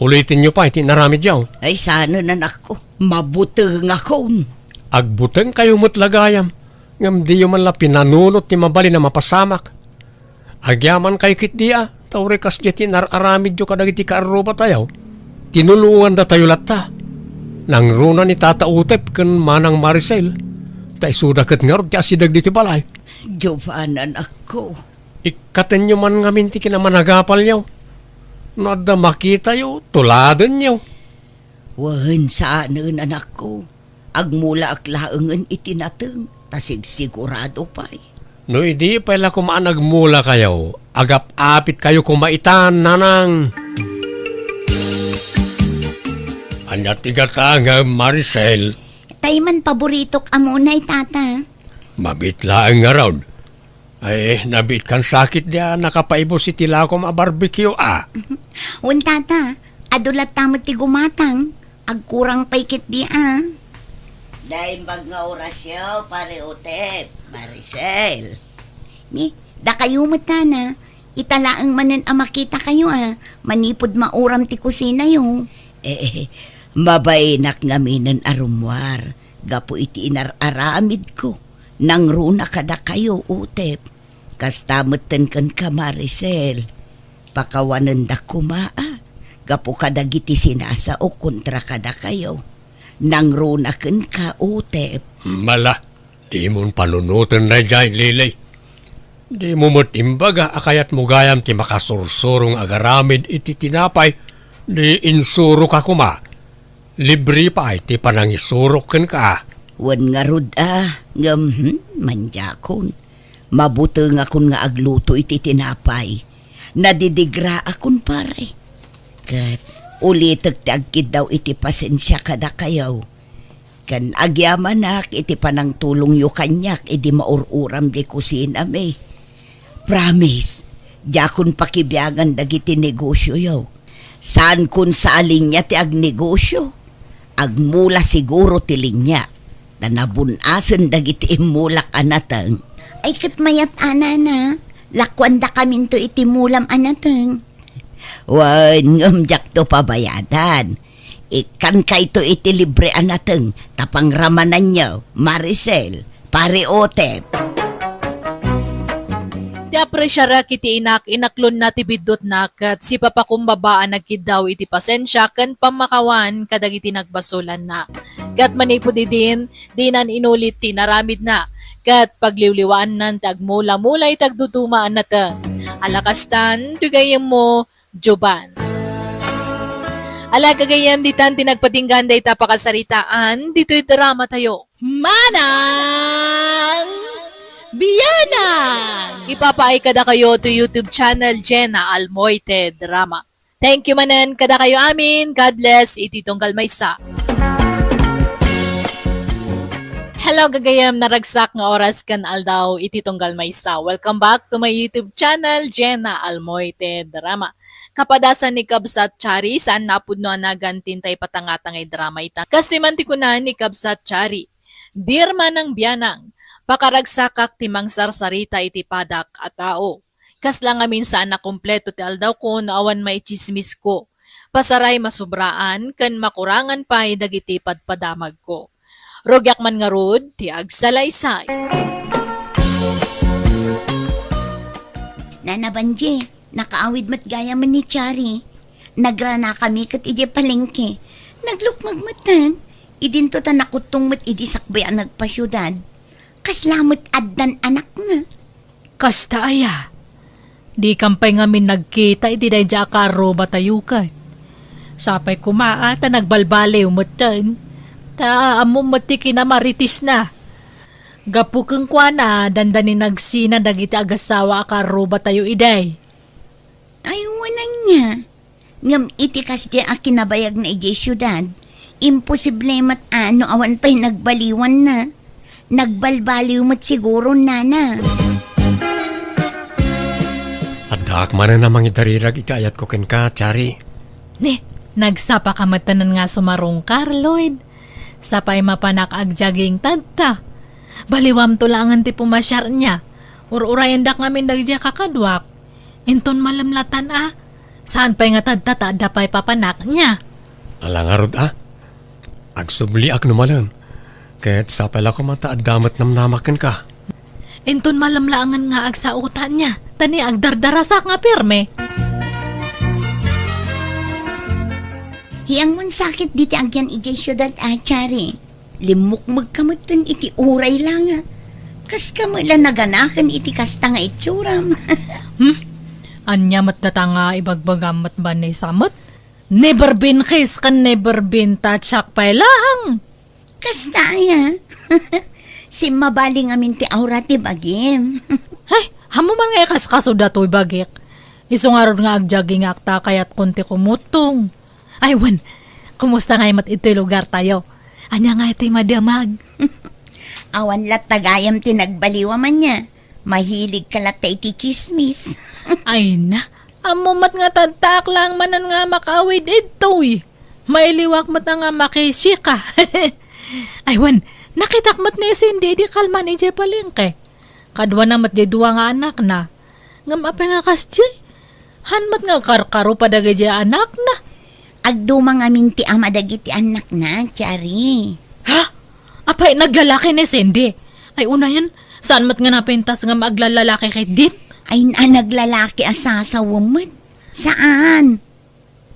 Ulitin nyo pa iti naramid yaw. Ay sana nanak ko. Mabuti nga kon. Agbuteng kayo mutlagayam. Ngam di man la pinanunot ni mabali na mapasamak. Agyaman kayo kit dia. Tauri kas jeti nararamid yo kadagiti kaaruba tayo. Tinulungan da tayo latta. Nang runa ni Tata Utep ken Manang Maricel. Tay suda ket ngarod ti asidag diti balay. Jovan anak ko. Ikaten nyo man ngamin ti kinamanagapal nyo. Nada makita yo, tuladen nyo. Wahan saanan anak ko. Agmula aklaangan itinateng. Tasig sigurado pa'y. No, hindi pala kumaanagmula kayo. Agap-apit kayo kumaitan, nanang. Anya tigatanga, Maricel. Tay man paborito ka munay, tata. Mabitlaan nga raw. Ay, nabit kan sakit niya, nakapaibo si Tilakom a barbecue, Un, tata, adulat tamot ti gumatang. Agkurang paikit di, Dahil bag nga orasyo, pare Utep, Maricel. Ni, da kayo mo na. Italaang manan makita kayo, Manipod mauram ti kusina yung. Mabainak ngamin arumwar, gapo iti inararamid ko, nang runa kada kayo utep, kastamutan kan ka Maricel, pakawanan da kumaa, gapo kada giti sinasa o kontra kada kayo, nang runa kan ka utep. Mala, di mo panunutan na dyan, Lilay. Di mo imbaga akayat mo gayam ti makasursurong agaramid iti tinapay, di insuro ka kuma. Libre pa ay ti panangisurok ken ka. Wan nga rod manjakon. Mabuto nga kun nga agluto iti tinapay. Nadidigra akon pare. Kat ulitek ti agkid daw iti pasensya kada kayaw. Kan agyaman iti panang tulong yu kanyak iti maururam di kusina me. Promise, jakon pakibiyagan dagiti negosyo yaw. Saan kun sa alinya ti agnegosyo? Agmula siguro ti linya. Na nabunasan dagiti imulak anatang. Ay kat mayat anana, lakwanda kamin to iti mulam anateng. Wan ngamjak to pabayadan. Ikan kay to iti libre anateng. Tapang ramanan niyo, Maricel, pare Otep. Ti apresyara kiti inaklon na ti bidot na kat si papakumbabaan nagkidaw iti pasensya ken pamakawan kadagiti nagbasulan na. Kat manipod din, dinan inulit ti naramid na. Kat pagliwliwaan nan tagmula-mulay tagdudumaan na ta. Alakastan, tugayem mo, Joban. Ala kagayam ditan tinagpatinggan day tapakasaritaan, dito'y drama tayo. Manang Biyanang! Ipapaay kada kayo to YouTube channel Jenna Almoite Drama. Thank you manan kada kayo amin. God bless. Ititong kalmaysa. Hello gagayam naragsak nga oras kan aldaw ititong kalmaysa. Welcome back to my YouTube channel Jenna Almoite Drama. Kapadasan ni Kabsat Chari saan napudno anagan tintay patangatangay drama ita. Kastimanti ko na ni Kabsat Chari. Dear Manang Biyanang, pakaragsakak timang sarsarita iti padak at tao. Kaslang amin saan na kompleto ti aldaw ko na awan may chismis ko. Pasaray masubraan kan makurangan pa dagiti padpadamag ko. Rogyak man nga rod, ti agsalaysay. Nana Banje, nakaawid mat gaya man ni Chari. Nagrana kami kat iti palengke. Naglukmagmatan. Idinto ta nakutong mat idi sakbayan nagpasyudad. Kaslamot addan anak na. Kasta aya. Di kampay ngamin nagkita iti day dya karo batayukat. Sapay kumaa ta nagbalbale umutan. Ta among mati kinamaritis na. Gapukeng kwa na dandanin nagsina dagiti agasawa karo batayo iday. Ay, wanan niya. Ngam iti kasdi a kinabayag na iji syudad. Imposible mat ano awan pa'y nagbaliwan na. Nagbalbaliw mo't siguro, nana. At daak man na namang idarirag itayat ko ken ka, Chari. Ne, nagsapa ka matanan nga sumarong Lloyd. Sapay mapanak agjaging tadta. Baliwam tulangan ti pumasyar niya. Ur-urayan dak ngamin dagja kakadwak. Inton malamlatan Saan pa'y nga tadta tada pa'y papanak niya. Alangarod Agsubli ak numalan. Kahit sa pala ko mataad damat namnamakan ka. Inton malamlaangan nga agsautan niya. Tani agdardarasak nga pirme. Hiyang mon sakit diti agyan ijay syudad Chari. Limukmag kamutan iti uray lang Kas kamala naganakan iti kasta nga itsuram. Anya mat datanga ibagbagamat ba ni samot? Never been kiss kan never been touchak pa lahang. Kasta ya. Si mabaling amin ti aura ti bagim. Ay, hamo man nga kaskaso datoy bagik. Isungarod nga agjaging akta kayat konti kumutong. Ay, wan, kumusta nga mat iti lugar tayo? Anya nga iti madamag. Awan lat tagayam ti nagbaliwa man niya. Mahilig ka lat iti chismis. Ay na, amumat nga tadtak lang manan nga makawid itoy. May liwak mat nga makisika. Ay, wan, nakitakmat ni Cindy di kalman ni Palengke. Kadwa na mat dua nga anak na. Ngam apay nga kasjay. Hanmat nga karkaro padagay anak na. Agduma nga minti ama dagiti anak na, Chari. Ha? Apay, naglalaki ni Cindy. Ay, una yan, saan mat nga napintas nga maglalaki kay Din? Ay naglalaki asasawa mo. Saan?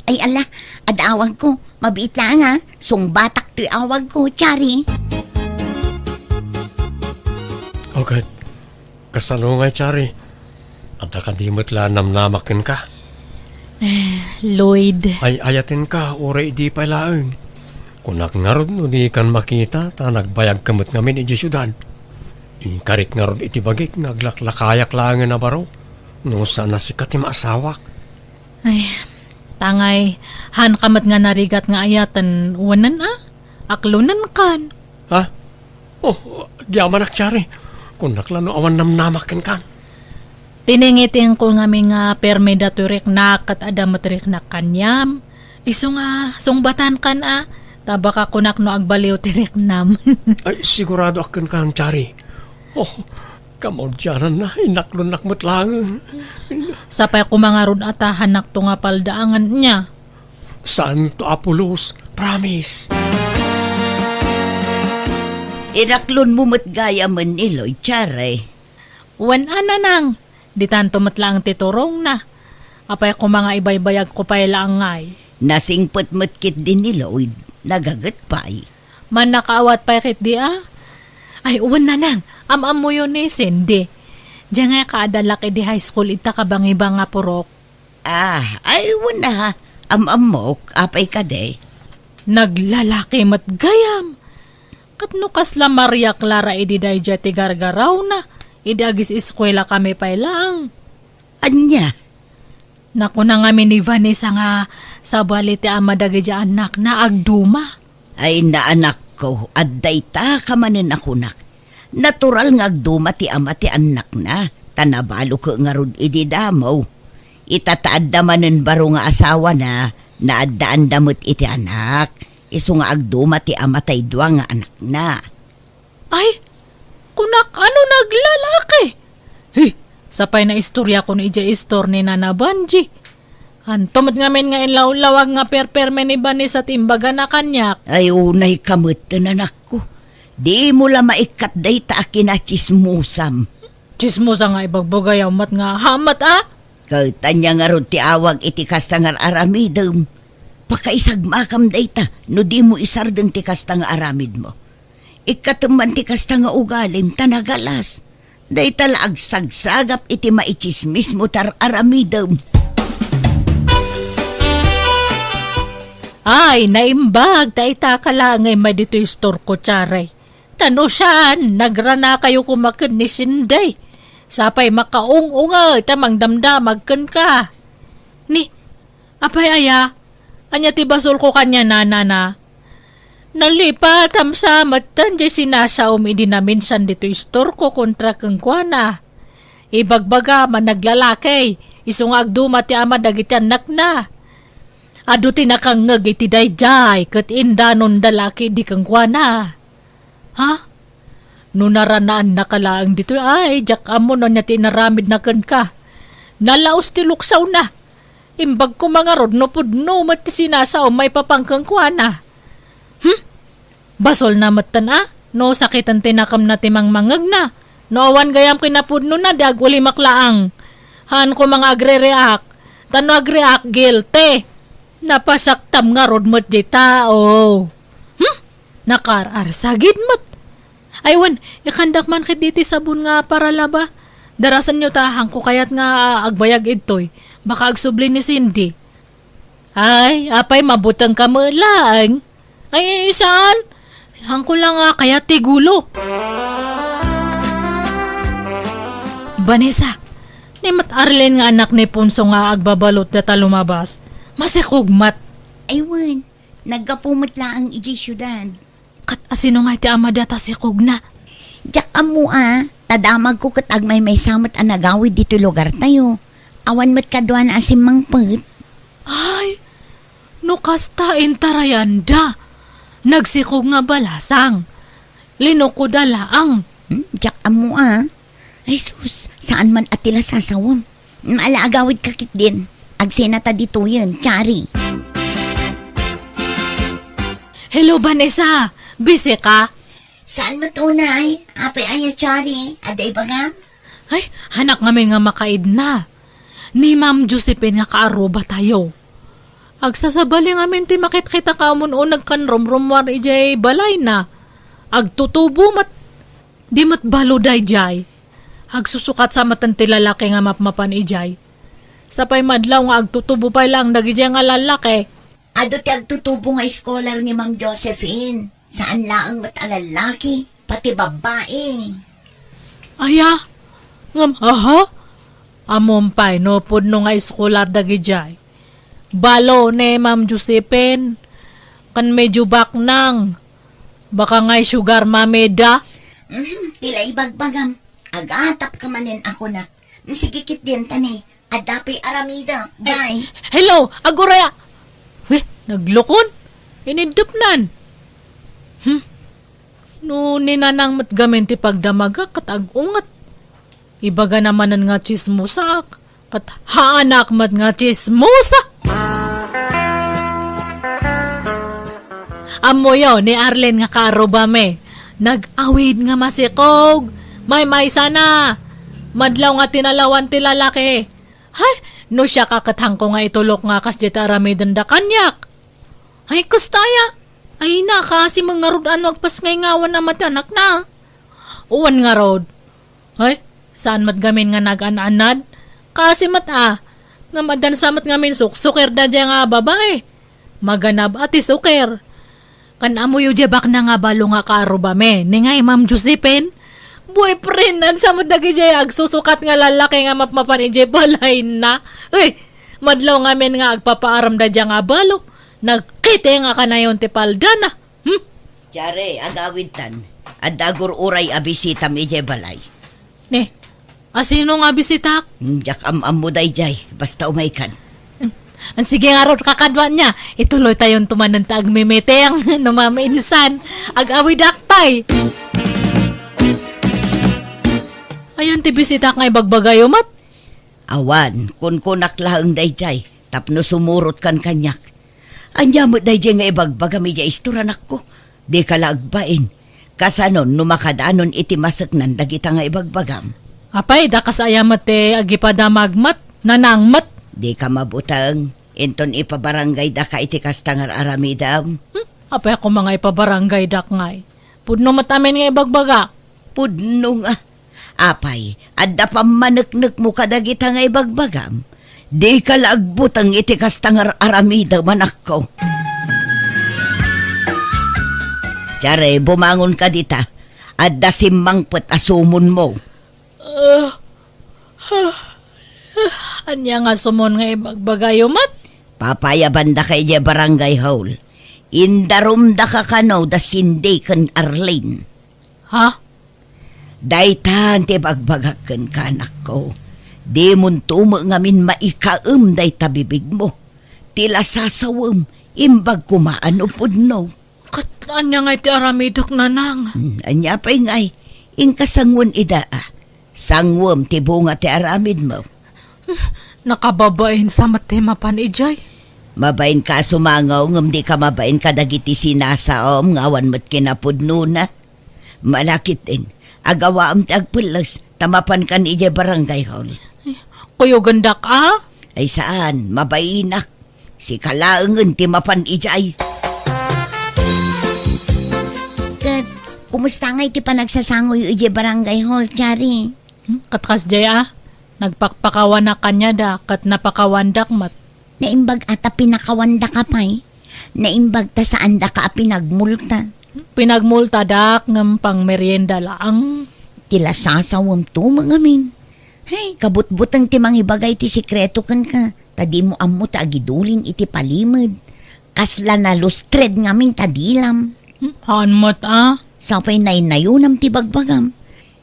Ay ala, adawag ko. Mabiit lang ha. Sungbatak to'y awag ko, Chari. Okay. Kasalungay, Chari. At nakadimot la namnamakin ka. Lloyd. Ay ayatin ka, oray di palaang. Kunak nga ron, di kan makita, ta nagbayag kamot ngamin iti syudad. Inkarit nga ron iti bagik, naglaklakayak lang na baro. No sana si kati maasawak. Ay, tangay, han kamat nga narigat nga ayatan, wanan aklunan kan. Ha? Oh, diamanak, Chari. Kunak lang no awan namnamakin kan. Tiningitin ko nga mi nga permeda turik na kat adamaturik na kanyam. Iso nga, sungbatan kan tabaka kunak no agbaliw tirik nam. Ay, sigurado akin kan, Chari. Oh, kamon dyanan na, inaklon-nakmot lang. Sapay ko mga ron hanak to nga paldaangan niya. Saan to, Apolos? Promise. Inaklon mo matgaya man niloy, Chari. Wan nang, di tanto matlang titurong na. Apay ko mga ibaybayag ko pa'y laangay. Nasingpot matkit din ni Lloyd, nagagat pa'y. Man nakaawat pa'y kit di Ay, uwan nang, amam mo yun ni Cindy. Diyan nga kaadalaki di high school ita kabangiba nga purok. Ay wala. Amok, apay ka de. Naglalaki matgayam. Katno kasla Maria Clara idi dayja ti gargaraw na. Idi agis eskwela kami pa'y lang. Anya? Naku na nga ni Vanessa nga sa bali ti amadagi anak na agduma. Ay naanak ko, adday ta ka manin akunak. Natural nga agduma ti ama ti anak na. Tanabalo ko nga rod idi damaw. Itataad da manin baro nga asawa na, naaddaan damot iti anak. Iso nga agduma ti ama tay dua nga anak na. Ay, kunak ano naglalaki? Hey, sapay na istorya ko ni ija istor ni Nana Banji. Antomot nga men nga inlawlawag nga perperme ni Bani sa timbaga na kanyak. Ay unay kamot anak ko. Di mo la maikat day ta akin chismusam. Chismosa nga ibagbugayaw mat nga hamat Tanya nga rod ti awag iti kasta nga aramidem. Pakaisagmakam day ta, no di mo isardeng ti kasta nga aramid mo. Ikatuman ti kasta nga ugalim, tanagalas. Day tala agsagsagap iti maichismis mo tar aramidem. Ay, naimbag, taita ka lang ay may dito yung store ko, Charay. Tano saan, nagrana kayo kumakin ni Sinday. Sapay makaung-unga, tamang damdamag kan ka. Ni, apay aya, anya ti basol ko kanya na. Nalipat am sa matan di sinasaom idi na minsan dito yung store ko kontra kang kuana. Ibagbaga man naglalaki, isong agduma ti ama dagiti anak na. Ado tinakangag iti dayjay kat indanon dalaki di kang kuana. Ha? Nunaranaan na kalaang dito ay jak amo no niya tinaramid na kan ka. Nalaos ti luksaw na. Imbag ko mga rod no pudno mat ti sinasaw may papangkang kuana. Basol na matan no sakitan tinakam na timang mangag na. No awan gayam kinapudno na dag uli maklaang. Han ko mga agre-react. Tano agre-react guilty. Napasaktam nga rod mo't di tao. Nakararsagid mo't. Aywan, ikandak man kit diti sabon nga para laba. Darasan nyo tahang ko kayat nga agbayag itoy. Baka agsubli ni Cindy. Ay, apay mabutang ka mo lang. Ay, saan? Hangko lang nga kaya tigulo. Vanessa, ni Mat Arlen nga anak ni Punso nga agbabalot na talumabas. Masikugmat. Aywan, nagkapumot lang ang iji syudad. Kat asino nga iti ama data si Kugna. Diyak amo tadamag ko kat agmay may samot ang nagawid dito lugar tayo. Awan mat kadwa na asim mangpet. Ay, no kasta intarayanda. Nagsikog nga balasang. Linoko dalaang. Diyak amo Ay sus, saan man atila sasawam. Maalaagawid kakit din. Agsenata dito yun, Chari. Hello, Vanessa. Busy ka? Saan mo tunay? Apay aya chari, aday bagam? Ay, hanak ngamin nga makaid na. Ni Ma'am Josephine nga kaaruba tayo. Agsasabali ngamin ti makit-kita ka mo noon nagkanrom-romwar ijay balay na. Agtutubo mat, di mat balo day jay. Agsusukat sa matan ti lalaki nga mapmapan ijay. Sapay madlaw nga agtutubo pa lang dagijay nga lalaki. Ado ti agtutubo nga scholar ni Ma'am Josephine. Saan laang mat alalaki, pati babae. Aya, ngam aha? Amumpay no pudno nga eskolar dagijay. Balo ne Ma'am Josephine. Kan medyo baknang. Baka nga'y sugar mameda. Tila ibagbagam. Agatap ka manin ako na. Sigikit din tani. Adapay aramida. Bye. Hello, aguraya. Weh, naglukon. Inidupnan. No, ninanang matgamin ti pagdamaga kat agungat. Ibaga namanan nga chismosa. Kat haanak mat nga chismosa. Amoyo ni Arlen nga karobame. Nag-awid nga masikog. May sana. Madlaw nga tinalawan ti lalaki. Hay, no siya kakatang ko nga itulok nga kasjet aramidan da kanyak. Ay, kustaya. Ay na, kasi mga rodan wagpas ngay ngawan na matanak na. Uwan nga rod. Ay, saan mat gamin nga nag-ananad? Kasi nga madan samat ngamin suker da dya nga babae. Maganab ati suker. Kan amoy jebak na nga balo nga karubame. Ni ngay Ma'am Josephine, boyfriend nan samat dagi jay agsusukat nga lalaki nga mapmapan ijay balay na. Uy, madlaw ngamin nga agpapaaram da dya nga balo. Nagkite nga kanayon ti paldana. Tiyari, agawid tan. At dagur uray abisita mi jay balay. Ne, asino nga bisitak? Jak am-am mo day jay, basta umaykan. Ang sige nga ron kakadwa niya. Ituloy tayong tumanan ta agmimete ang numaminsan. Ag-awid akpay. Ayan ti bisitak nga ibagbagayo mat. Awan, kun kunak lahang day jay, tapno sumurot kan kanyak. Anya mo day jay nga ibagbagami jay istoranak ko. Di ka laagbain. Kasanon, numakadanon iti masak nan dagita nga ibagbagam. Apay, dakas ayamat te agipadamagmat, nanangmat. Di ka mabutang. Inton ipabarangay da ka iti kastangar aramidam. Apay ako mga ipabarangay dak ngay. Pudno matamin nga ibagbaga. Pudno nga. Apay, adda pa maneknek mo kadagita nga ibagbagam. Di ka laagbutang iti kastangar aramidam anak ko. Tiyare, bumangon ka dita. Adda simangpet asumon mo. Anya nga sumon nga ibagbagayo mat. Papayaban da kay di barangay hall. Indarum da ka kano da sindi kan Arlene. Ha? Daytan ti bagbagaken ka anak ko. Di mun tumo ngamin maikaem day tabibig mo. Tila sasawem, imbag kumaan upod no. Kat anya nga iti aramidok nanang. Anya pa'y ngay, inkasangwan ida Sangwem ti bunga ti aramid mo. Nakababain sa matema panijay. Mabain ka sumangaw ngam di ka mabain ka dagiti sinasaom ngawan mo't kinapudno na. Malakit din. Agawaam ti agpulas tamapan kan ije barangay hall. Kuyo gandak Ay saan, mabainak. Si kalaangan ti mapan ijay. Kat, kumusta nga iti panagsasangoy iti barangay hall, Chari? Katkas jay nagpakpakawan na kanya da kat napakawandak mat. Naimbag ata pinakawanda ka pa'y. Naimbag ta saan da ka pinagmulta. Pinagmulta dak ng pang merienda laang. Tila sasawam to mga min. Hey, kabut-butang ti mangibagay ti sikreto kan ka. Tadi mo amo ta agidulin iti palimod. Kasla na lustred ngamin tadilam. Haan mat Sapay nainayunam ti bagbagam.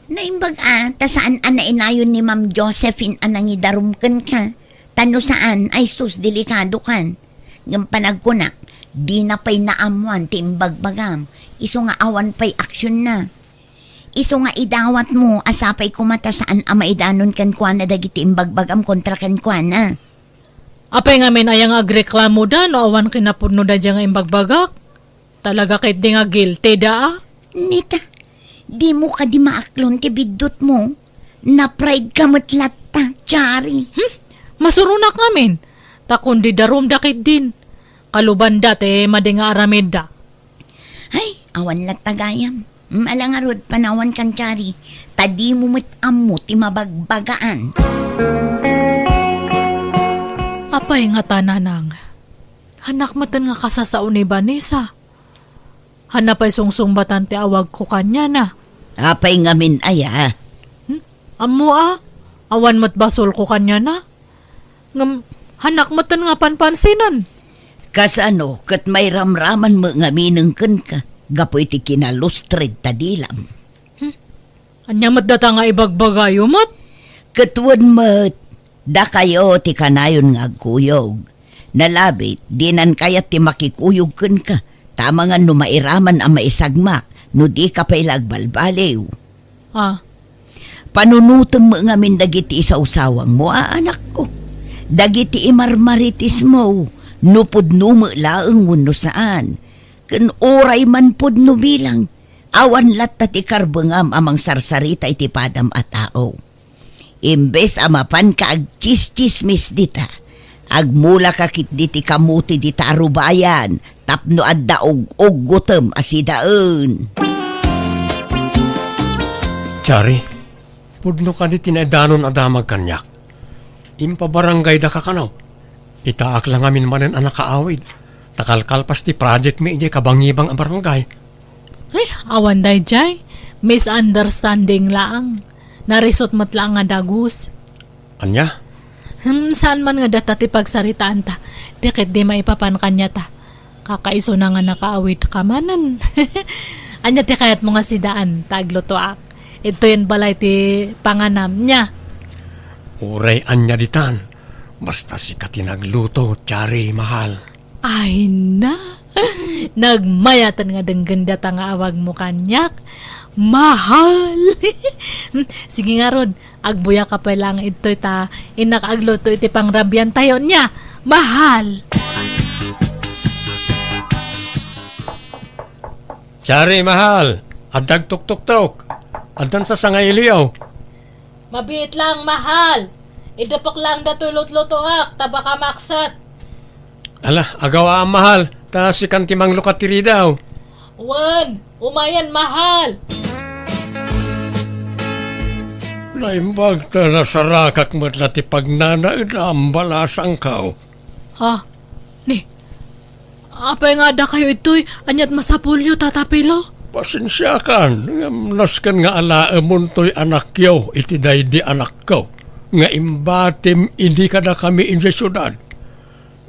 Naimbag ta saan inayon ni Ma'am Josephine anangidarumkan ka. Tano saan ay sus delikado kan. Ngam panagkunak, di na pa'y naamuan ti imbagbagam. Iso nga awan pa'y aksyon na. Iso nga idawat mo asapay kumata saan amaidanon kan kwa na dagiti imbagbagam kontra kan kwa na. Apay nga min ayang agreklamo da no awan kinapudno da dya nga imbagbagak. Talaga kahit di nga guilty da ah. Nita, di mo ka di maaklon ti bidot mo. Na-pride ka matlata, Chari. Masurunak namin. Takundi darum dakit din. Kaluban dati madinga aramid da. Ay, awan lat tagayam. Malangarod panawan kan, Chari. Tadi mo amo ti mabagbagaan. Apay nga tananang. Hanak matan nga kasasaon ni Vanessa. Hanapay sungsung ti awag ko kanya na. Apay ngamin aya. Amo awan mat basol ko kanya na. Ngam, hanak matan nga panpansinan. Kasano, kat may ramraman mo ngaminang ken ka. Gapoy ti kinalustred tadilam. Anya mat data nga ibagbagayo mat. Katwan mat, da kayo ti kanayon nga agkuyog. Nalabit, dinan kayat ti makikuyog ken ka. Tama nga no mairaman ang maisagmak, no di ka pa'y lagbalbaliw. Panunutan mo nga min dagiti isa-usawang mo, anak ko. Dagiti imarmaritis mo, nupod numo laeng no saan. Kan oray man pod no bilang, awan latta ti karbengam amang sarsarita iti padam a tao. Imbes amapan ka ag chis-chismis dita, agmula ka kit diti kamuti dita arubayan, tapno adda og gutem asidaen. Chari, pudno ka di tinadanon adamag kanyak. Impabarangay da ka kanaw. Itaak lang amin manen anak kaawid. Takalkalpas ti project mi ije kabangibang ang barangay. Ay, awan day jay. Misunderstanding lang. Narisot mat lang nga dagus. Anya? Saan man nga data ti pagsaritaan ta. Dikit di maipapan kanya ta. Kakaiso na nga nakaawid ka manan. Anya ti kayat mo nga sidaan. Taglotoak. Ito yun balay ti panganam niya. Uray anya ditan. Basta si katinagluto, Chari, mahal. Ay na. Nagmayatan nga dengganda ta nga awag mo kanyak. Mahal. Sige nga Rod, agbuya ka pa lang ito ta inakagluto iti pangrabyan tayo niya. Mahal. Chari, mahal. Adag tuk-tuk-tuk. Adan sa sangailiyaw. Mabit lang, mahal. Idapok lang dato'y lut-lutoak, tabaka maksat. Ala, agawa ang mahal. Ta si kantimang lukatiri daw. Wan, umayan, mahal. Naimbag ta na sarakak mo't lati pagnanaid ang balasang kao. Ha? Ni, apay nga da kayo ito'y anyat masapulyo tatapilo? Pasensya kan. Naskan nga alaamon to'y anak yaw. Iti di anak ko. Nga imbatim hindi ka na kami in syudad.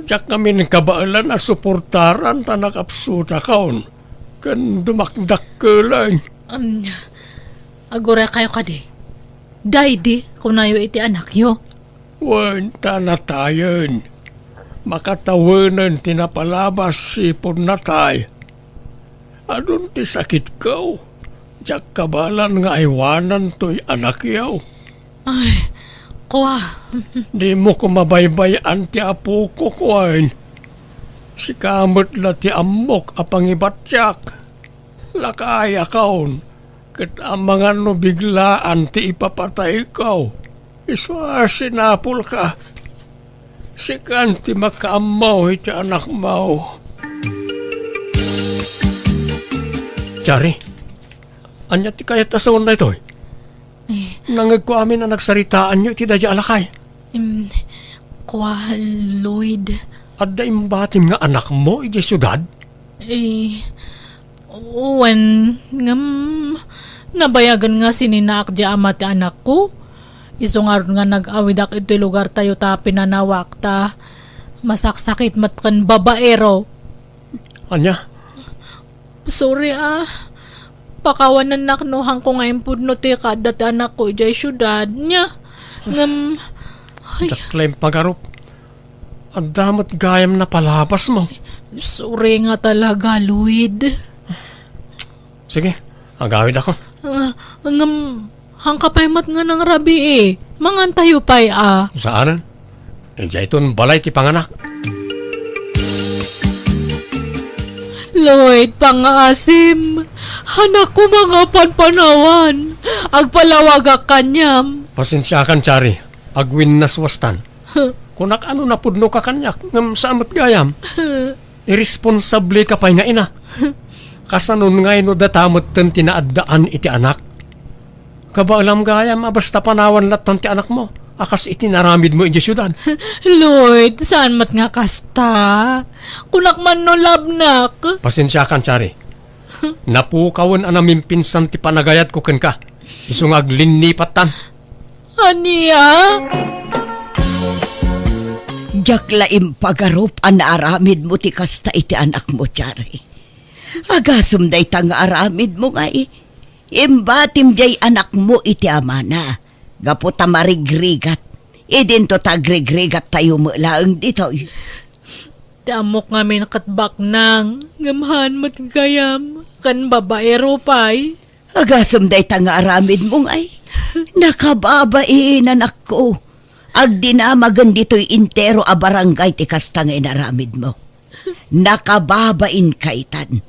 Diyak kami ng kabaalan na suportaran ta nakapsuta kaon. Kan dumakdak ka lang. Agora kayo kadi. Daydi kung nayo iti anak yo. Wan ta na tayon. Makatawanan tinapalabas si punatay. Adun ti sakit ko. Diyak kabalan nga iwanan to'y anak yaw. Ay, kuwa. Di mo ko mabaybay ti apo ko kuwain. Si kamot la ti amok apang ibatyak. Lakaya kaon. Kat ang mga no biglaan ti ipapatay ko. Iswa sinapul ka. Si kanti makaamaw iti anak mo. Chari, anya ti kayat asawan na ito Nangag ko amin na nagsaritaan nyo iti dadya alakay. Kuwa, Lloyd. At da imbatim nga anak mo iti syudad? Uwan, nabayagan nga sininak di amat anak ko. Isungar nga nag-awidak iti lugar tayo ta pinanawak ta. Masaksakit matkan babaero. Anya? Sorry pakawanan naknuhang ko nga impudno ti kadat anak ko ijay syudad niya. Ay, Taklaim pagarup. Ang damat gayam na palabas mo. sorry nga talaga, Lloyd. Sige, agawid ako. Hangkapay mat nga ng rabi Mangantayo pa'y Saanan? Ija iton balay ti panganak. Lloyd, pangaasim. Anak ko mga panpanawan. Agpalawag ak kanyam. Pasensyakan, Chari. Agwin na swastan. Kunak ano na pudno ka kanyak, ngam saan mo't gayam. Irresponsable ka pa'y nga ina. Kasanon nga ino datamot ten tinaadaan iti anak. Kabaalam gayam, basta panawan latan ti anak mo. Akas itinaramid mo iti syudad. Lloyd, saan mat nga kasta? Kunak man no labnak. Pasensyakan, Chari. Napukawan anamin pinsan ti panagayat ko ken ka. Isungag linipatan. Aniya? Jak laim pagarup an aramid mo ti kasta iti anak mo, Chari. Agasum day tang aramid mo nga imbatim jay anak mo iti amana. Gaputa marigrigat. Idin to tagrigrigat tayo mo laang dito. Damok ngamin katbak nang. Ngamhan mat gayam. Kan babaero pay. Agasum day tang aramid mo nga nakababain anak ko. Agdinamagan dito'y intero a barangay ti kasta nga inaramid mo. Nakababain kaitan.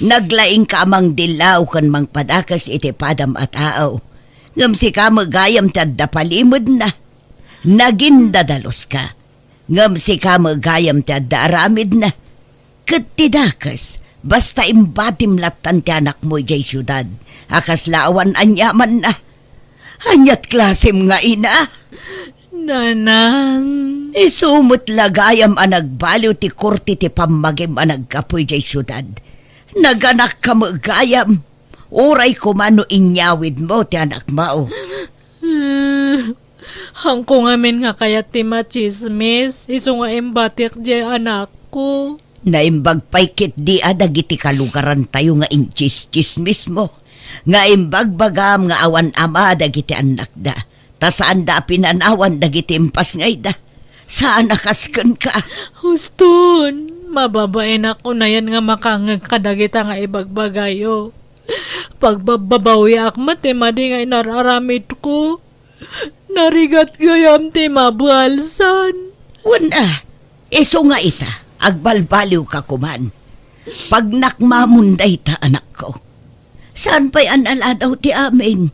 Naglaing ka amang dilaw kan mang padakas iti padam at tao. Ngam si ka magayam tadda palimod na. Naging dadalos ka. Ngam si ka magayam tadda aramid na. Katidakas, basta imbatim latan ti anak mo jay syudad. Akas lawan anyaman na. Anyat klasem nga ina. Nanang. Isumot lagayam ang nagbaliw ti kurti ti pamagim ang nagkapoy jay syudad. Naganak ka magayam. Uray ko mano inyawid mo ti anak mo. Hangko ngamin nga kaya ti machismis. Iso nga embatik jay anak ko. Naimbag paykit di adagiti kalugaran tayo nga inchis-chismis mo. Nga imbagbagam nga awan ama dagiti anak da. Ta saan da pinanawan dagiti impas ngay da. Saan nakaskan ka? Huston, mababain ako na yan nga makangag kadagita nga ibagbagayo. Pagbababawi akmat madi nga inararamid ko. Narigat gayam ti mabalsan. Wala, iso nga ita, agbalbaliw ka kuman. Pag nakmamunday ta anak ko, saan pa'y anala daw ti amin?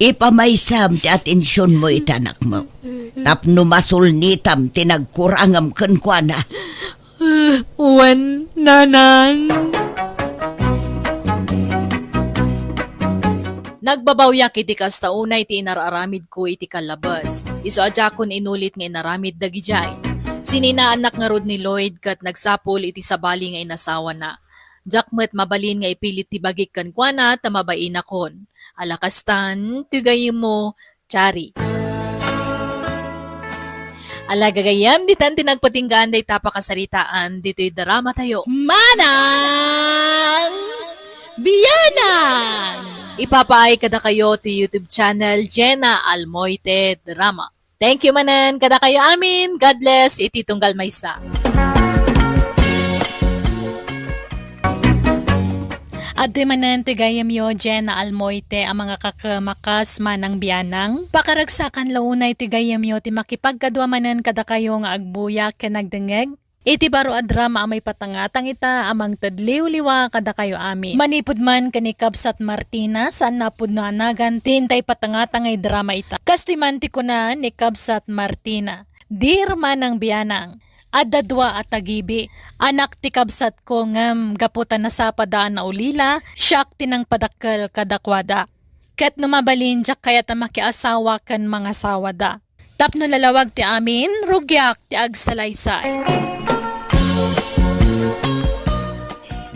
Ipamaysam ti atensyon mo ita anak mo. Tapno masulnitam tinagkurangam kenkwana. Wen, nanang. Nagbabawyak iti kasta unay ti inararamid ko iti kalabas. Iso adjakon inulit nga inaramid dagijay. Sininaanak nga rod ni Lloyd kat nagsapol iti sabali nga inasawa na. Jakmet mabalin nga ipilit ti bagik kankwana tamabain akon. Alakastan, tugayim mo, Chari. Alagagayam, ditan tinagpatinggaan day tapakasaritaan, dito'y drama tayo. Manang! Biyanan! Ipapaay kada kayo ti YouTube channel Jenna Almoite Drama. Thank you manan kada kayo amin. God bless. Iti tunggal maysa. At manan to gayam yo Jenna Almoite ang mga kakamakas manang biyanang. Pakaragsakan launay to gayam yo ti makipagkadwa manan kada kayo nga agbuya kenagdengeg. Iti baro a drama amay patangatang ita amang tadliw-liwa kada kayo ami. Manipod man kanikab sat Martina saan napud no anagan tintay patangatang ay drama ita. Kastoy man ti kuna ni Kabsat Martina. Dear manang biyanang, adadwa at tagibi. Anak ti Kabsat ko ngam gaputan na sa padaan na ulila, siyak tinang padakkel kadakwada. Ket numabalin jak kaya ta makiasawa kan mga sawada. Tapno lalawag ti amin, rugyak ti agsalaysay.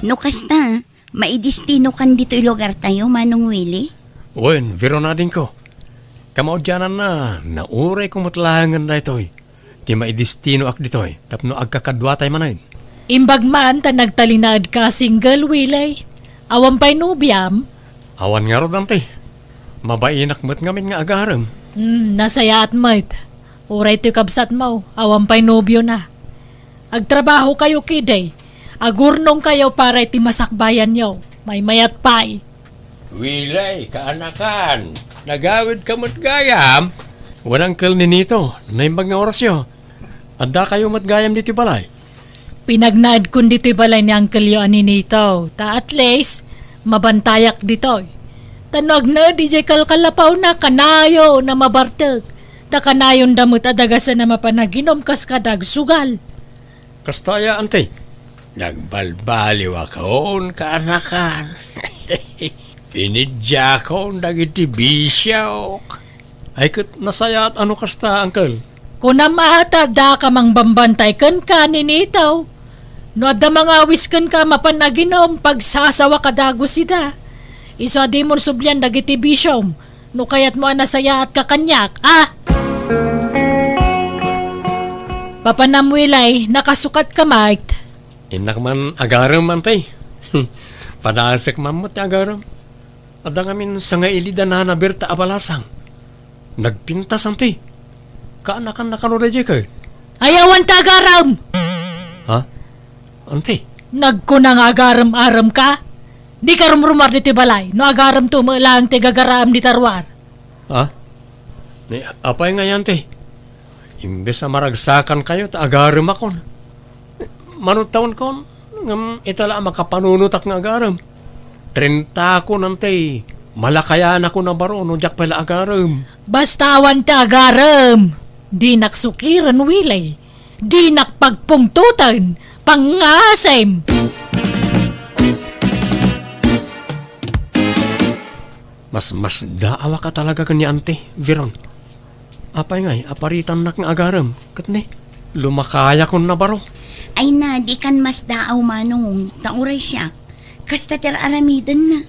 No kasta, maidistino kan dito'y lugar tayo, Manong Willie? Wen, vero na din ko. Kamaudyanan na, nauray ko matlangan na ito'y. Di maidistino ak dito'y, tapno agkakadwa tayo manayin. Imbagman ta nagtalinad ka single wilay. Awan pa'y nubiam. Awan nga ro dante. Mabainak mo't ngamin nga agaram. Nasaya at mait. Uray ti Kabsat mo, awan pa'y nobyo na. Agtrabaho kayo kiday. Agurnong kayo para iti masakbayan nyo. May mayat pa'y. Wilay, kaanakan. Nagawid ka mo't gayam. Walang kal ni nito, naimbag nga orasyo. Adda kayo mo't gayam dito balay. Pinagnaad kun dito'y balay ni Uncle Yo ani nito. Ta at least, mabantayak dito'y. Tanog na DJ kalkalapaw na kanayo na mabartag. Ta kanayon damot adagasan na mapanaginom kas kadag sugal. Kastaya, ante. Nagbalbaliw akon kaanakan. Pinidya ko dagiti bisyok. Ay kat nasaya at ano kasta, uncle? Kuna mahata da ka mang bambantay kan ka ninitaw. No adda mga wiskan ka mapanaginom pagsasawa kadago sida. Iso di mo sublyan dagiti bisyom. No kayat mo nasaya at kakanyak. Papanamwilay, nakasukat ka, Mike. Inak man agaram, ante. Padasek man mo ti agaram. Ada ngamin sa nga ilida na nabirta abalasang. Nagpintas, ante. Kaanakan na kanuraje ka. Ayawan tagaram! Ha? Ante? Nagkunang agaram-aram ka? Di ka rumrumar dito balay, no agaram to mo lang tigagaram di tarwar. Ha? Ni, apay nga yan, te. Imbes na maragsakan kayo, ta agaram akon. Manutaon kon, ngam itala makapanunutak nga agaram. 30 ako nante, malakayan ako na baro, no jak pala agaram. Basta awan ta agaram. Di naksukiran wilay. Di nakpagpungtutan. Pangasem. Mas daawa ka talaga kanya, ante, Viron. Apay ngay, aparitan nak nga agaram. Katne, lumakaya kon na baro. Ay na, di kan mas daaw manong, tauray siya. Kasta aramidan na.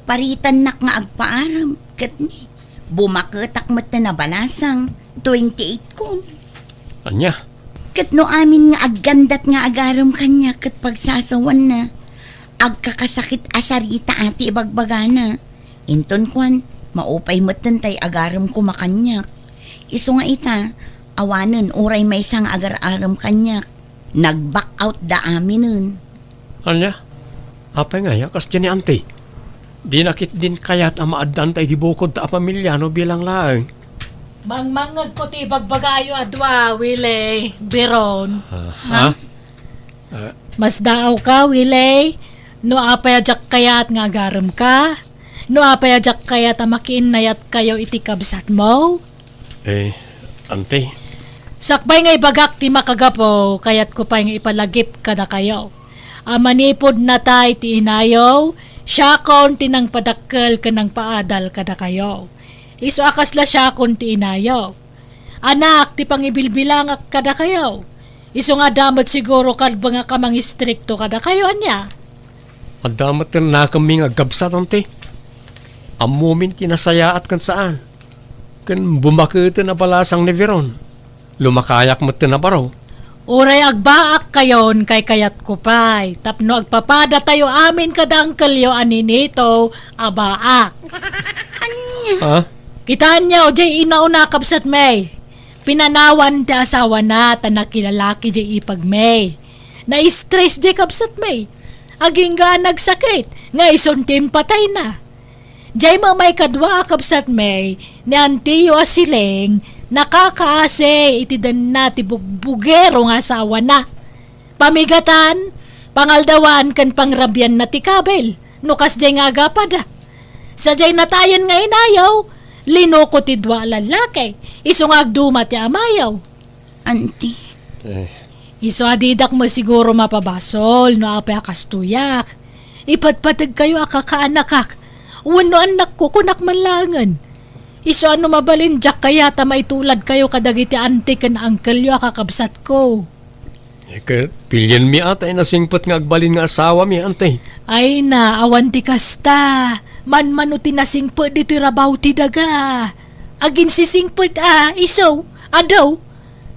Paritan nak nga agpaaram, katni. Bumaketak mat na nabalasang, 28 kon. Anya, Kat no amin nga aggandat nga agaram kanya kat pagsasawan na. Agkakasakit asarita ati ibagbagana. Inton kwan, maupay matan tay agaram kumakanyak. Iso nga ita, awanan uray may isang agar-aram kanyak. Nag-back out da amin nun. anya, apay ngay, kas dyan ni ante. Di nakit din kayat ang maaddan tay di bukod ta pamilyano bilang laeng. Mangmangag ko ti bagbagayo adwa, Willie. Biron. Ha? Mas daaw ka, Willie. No apay ajak kayat nga agaram ka. No apay ajak kayat amakin nayat kayo iti kabsat mo. Ante, Sakbay ngay bagak ti makagapo, kayat ko pa nga ipalagip kada kayo. Amanipod na tay ti inayaw, siya kon tinang padakkel kanang paadal kada kayo. Iso akasla siya kon ti inayaw. Anak, ti pangibilbilang ak kada kayo. Iso nga damat siguro kadba nga kamang istrikto kada kayo anya. adamat na kami nga gabsat, ante. Amumin tinasayaat kan saan. Kan bumakita na balasang ni Viron. Lumakayak mo na baro. Uray agbaak kayon kay kayat ko pay. Tapno agpapada tayo amin kadangkelyo aninito abaak. Ha? Kitaan niya o jay inauna kapsat may. Pinanawan ti asawa na tanakilalaki jay ipag may. Na-stress jay kapsat may. Aging nga nagsakit. Nga isuntim patay na. Jay mamay kadwa kapsat may. Ni Antiyo Asileng nakakaase itidan na ti bugbugero nga asawa na. Pamigatan, pangaldawan kan pangrabyan na ti kabel. Nukas jay nga agapada. Sa jay natayan nga inayaw, linoko ti dwa lalaki. Iso nga agduma ti amayaw. Auntie, Iso adidak mo siguro mapabasol no apay akastuyak. Ipatpatag kayo akakaanakak. Wano anak ko kunak manlangan. Iso ano mabalin jak kaya ta maitulad kayo kadagiti ante kan uncle yo akakabsat ko. Pilyan mi ata nasingpot nga agbalin nga asawa mi, ante. Ay na, awan ti kasta. Man-mano tinasingpot dito rabaw ti daga. Agin sisingpot iso, adaw.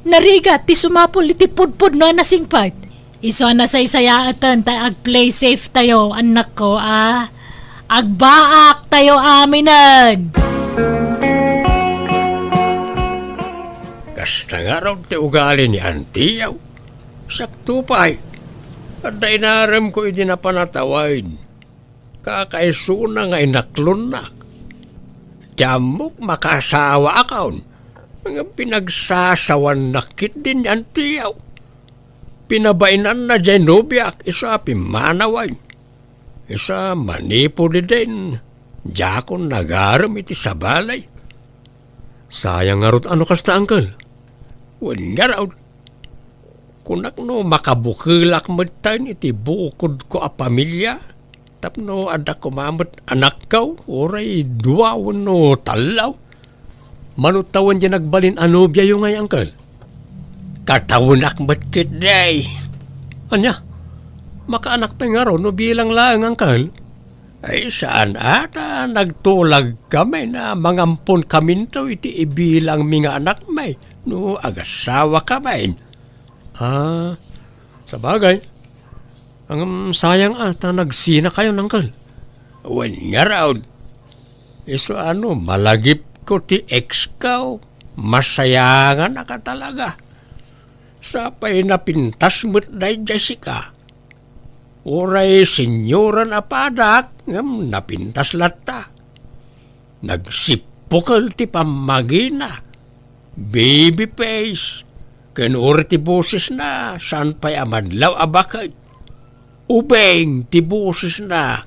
Narigat ti sumapol iti pudpud no nasingpot. Iso na saysayaatan ta ag-play safe tayo, anak ko Agbaak tayo aminan. Kasta nga raw ti ugali ni Antiyaw. Sakto pa At dainaram ko iti napanatawain. Kakaisuna nga inaklunak. Tiamok makasawa akaon. Mga pinagsasawan nakit din ni Antiyaw. pinabainan na dyan nobiak, isa pimanaway. Isa manipo din. Jakon nagaram iti sa balay. Sayang nga ano kasta, Uncle? Wan nga raw. Kunak no makabukilak matan iti bukod ko a pamilya. Tapno ada kumamat anak kaw, oray duwawon no talaw. Manutawan dyan nagbalin anobya yung ngay, Uncle. Katawunak matkit day. Anya, makaanak pa nga ron no bilang lang, Uncle. Ay saan ata nagtulag kami na mangampon kaminto iti ibilang mga anak may no agasawa kami. Sa bagay. Ang sayang ata nagsina kayo, Uncle. Wan nga raw. Iso malagip ko ti ex kaw. Masayangan na ka talaga. Sapay na pintas mo't day Jessica. Oray senyora na padak, napintas lata. Nagsipukal ti pamagina. Baby face. Kanuri ti boses na, saan pa'y amadlaw abakay. Ubeng ti boses na.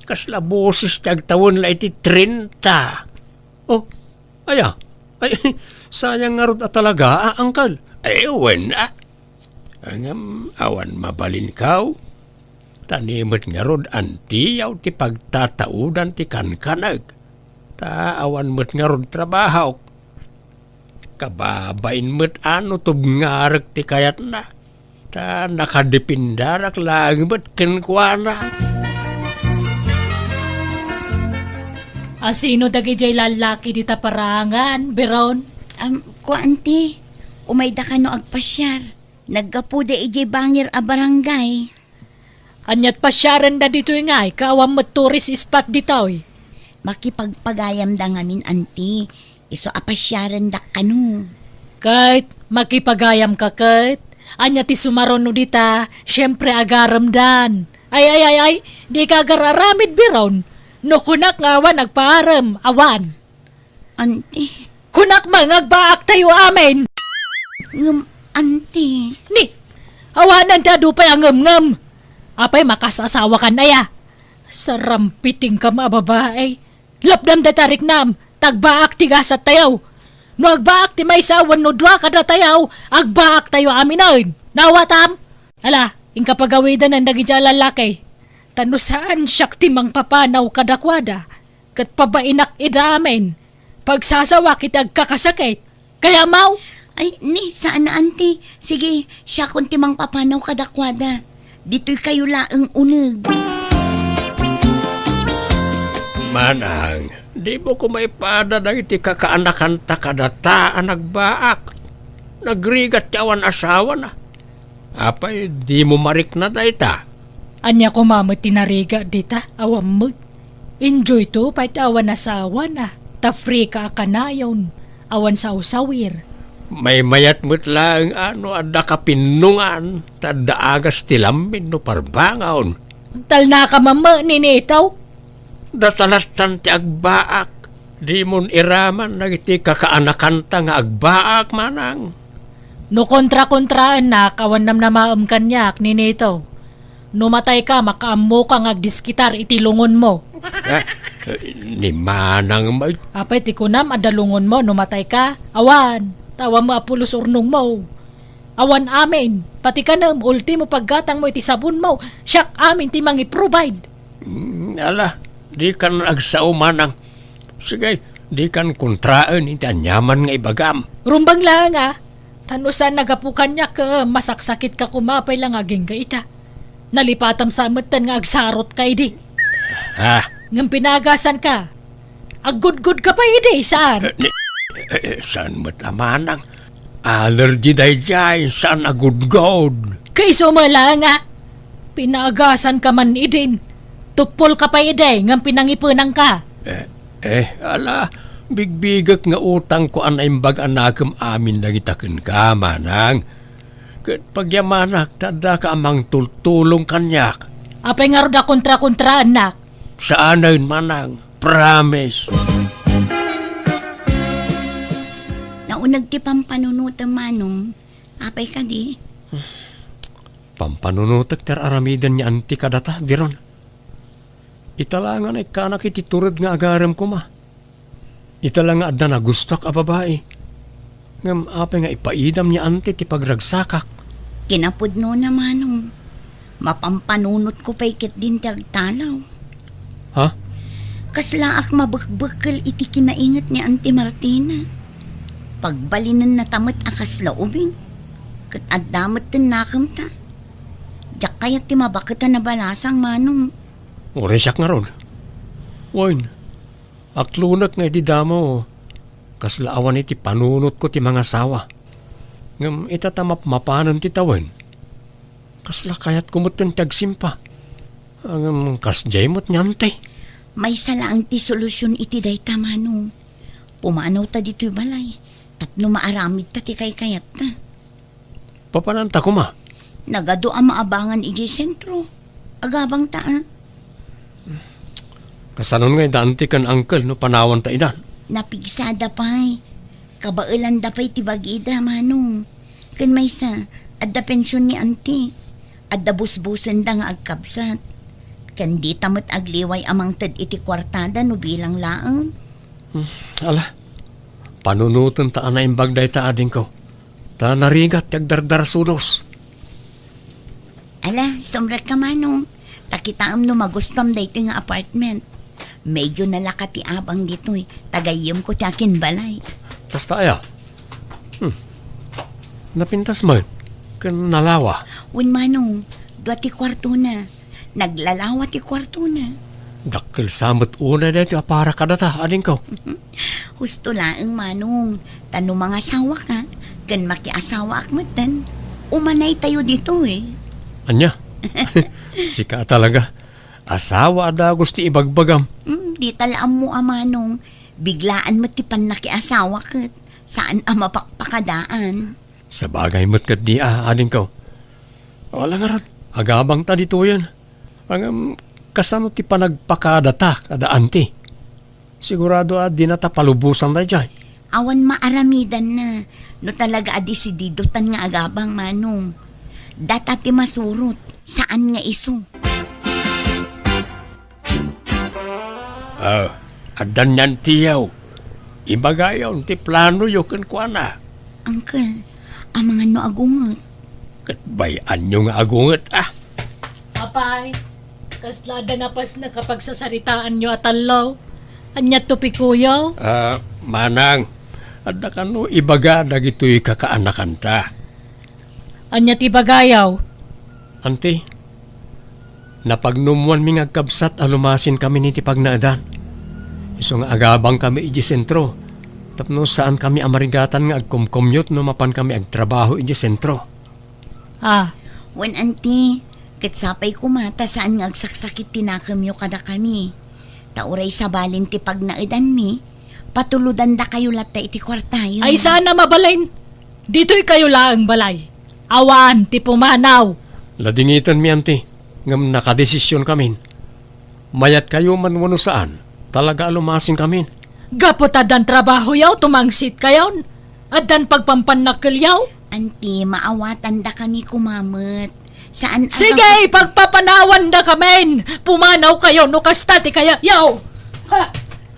Kasla boses tagtawon la iti 30. Oh, aya. Ay, sayang nga rin talaga, Uncle. Ay, wen awan mabalin kaw. Tanimot nga ron antiyaw ti pagtataudan ti kankanag. Awan mo't nga ron trabaho. Kababain mo't tubngarag ti kayat na. Nakadipindarak lang mo't kenkwana. Asino dagi jay lalaki di taparangan, Beron? Kuanti, umayda ka no agpasyar. Naggapuda ijay bangir a barangay. Anyat pasyaran da dito ngay, kaawam mo tourist spot ditoy. Makipagpagayam da ngamin, anti. Iso apasyaran da kanu. Kahit makipagayam ka kahit, anyat isumaron no dita, syempre agaram dan. Ay, di ka agararamid Beron. No kunak nga awan nagpaaram, awan. Anti, Kunak mangagbaak tayo amin. anti. Ni, awanan ta dupay ang ngam-ngam. Apay makasasawa ka na ya. Sarampiting ka mababae. Lapdam da tarik nam, tagbaak tigasat tayaw. No agbaak ti may sawan no dwa kada tayaw, agbaak tayo amin. Nawatam? Ala, inkapagawidan ng nagidya lalaki. Tano saan siyak timang papanaw kadakwada. Kat pabainak ida amin. Pagsasawa kita agkakasakit. Kaya mau? Ay, ni, saan na, anti? Sige, siya kung timang papanaw kadakwada. Dito'y kayo laang uneg. Manang, di mo ko may pada na iti kakaanakan ta kadataan nagbaak. Nagrigat yawan asawa na. Apay, di mo marik na dayta. Anya ko mama tinariga dita, awam mo. Enjoy to, pait awan asawa na. Ta-free ka akanayon, awan sa usawir. May mayat mo't lang ada kapinungan, tadaagas tilamin no parbangaon. Tal na ka mama, ninitaw. Datalatan ti agbaak, di mon iraman nagiti kakaanakan ta nga agbaak manang. No kontra-kontraan na, kawan nam na maam kanyak, ninitaw. Numatay ka, makaammo ka ngagdiskitar itilungon mo. Ni manang may Apay ti kunam, adalungon mo, numatay ka. Awan, tawa mo apulos urnong mo. Awan amin, pati ka nam, ultimo paggatang mo iti sabon mo, siyak amin ti mangi-provide. ala, di kan agsao manang. Sige, di kan kontraan iti anyaman nga ibagam. Rumbang lang tanusan nagapukan niya ka, masaksakit ka kumapay lang aging gaita. Nalipatam sa amatan nga agsarot kay di. Ngam pinagasan ka. Agud-gud ka pa idi, saan? Saan mo't amanang? Allergy day jay, saan agud-god? Kay sumala nga. Pinagasan ka man idin. Tupol ka pa idi, ngam pinangipunang ka. Ala, bigbigak nga utang ko anay mbag-anakam amin lang itakin ka, manang. Kat pagyamanak, tada ka amang tultulong kanyak. Apay nga roda kontra-kontra anak. Saanay manang, promise. Naunag ti pampanunutan manong. Apay ka di. Pampanunutek ter aramidan niya anti kadata, diron. Italangan ay kanak iti turod nga agarem ko ma. Italang nga adda na gustok a babae. Ngam apay nga ipaidam niya anti ti pagragsakak. Kinapudno na manong. Mapampanunot ko pa ikit din tagtalaw. Ha? Kaslaak mabagbakal iti kinaingat ni Auntie Martina. Pagbalinan na tamat akas laubing. Kat addamat tin nakam ta. Diyak kayat ti mabakita na balasang manong. Oresyak nga ron. Wain, aklunak nga di damo. Kaslaawan iti panunot ko ti mga sawa. Ngam itatamap mapanan ti tawen. Kasla kayat kumutin tagsimpa. Ang kasjay mo't nyante. May salaang ti solusyon iti dayta manong. Pumanaw ta dito'y balay. Tapno maaramid ta ti kay kayat ta. Papananta ko ma. Nagado ang maabangan iji sentro. Agabang ta Kasanon nga dante kan angkel no panawan ta idan. Napigsada pa'y. Kabailan da pa'y tibagida manong. Kan may sa, adda pensyon ni auntie. Adda busbusen da nga agkabsat. Kan di tamot agliway amang tad iti kwartada no bilang laang. Ala, panunutan ta na imbagday ta ading ko. Ta narigat yagdardar sudos. Ala, sumrat ka manong. Takitaam no magustom da iti nga apartment. Medyo nalakati abang dito Tagayom ko tiyakin balay. Tas taaya. Napintas man. Kan nalawa. Win manong, dua ti kwarto na. Naglalawa ti kwarto na. Dakil samot una dito para kadata ading ko. Husto laang manong. Tano mga asawa ka. Kan makiasawa akmatan. Umanay tayo dito Anya? Sika talaga. Asawa ada gusti ibagbagam. Di talaam mo amanong. Biglaan mo ti pan nakiasawa kat. Saan ang mapakpakadaan? Sa bagay mo't kat di ading ko. Wala nga ron. Agabang ta dito yan. Ang kasano ti panagpakadata kada anti. Sigurado di na ta palubusan tayo dyan. Awan maaramidan na. No talaga adisididotan nga agabang manong. Data ti masurot. Saan nga iso? Adan yan tiyaw. Ibagayon ti plano yo kan kwa na. Uncle, ang mga no agungot. Kat bayan nyo nga agungat Apay, kaslada na pas na kapag sasaritaan nyo at alaw. Anya tupikuyaw. Manang, adda ka no ibaga na gito'y kakaanakan ta. Anya tibagayaw. Ante, napagnumuan mi nga kabsat alumasin kami ni ti pagnaadan. Iso nga agabang kami iji sentro. Tapno saan kami amarigatan nga agkumkumyot no mapan kami agtrabaho iji sentro. Wen auntie, katsapay kumata saan nga agsaksakit tinakamyo kada kami. Tauray sa balin ti pagnaadan mi, patuludan da kayo latta iti kwartayo. Ay sana mabalain. Dito'y kayo laang balay. Awan, ti pumanaw. Ladingitan mi ante, ngam nakadesisyon kami. Mayat kayo man wano saan, talaga alumasin kami. Gapotadan trabaho yaw, tumangsit kayaw. At dan pagpampanakil yaw. Auntie, maawatan da kami kumamot. Saan Sige, pagpapanawan da kamen. Pumanaw kayo, no kastati kaya yaw. Ha?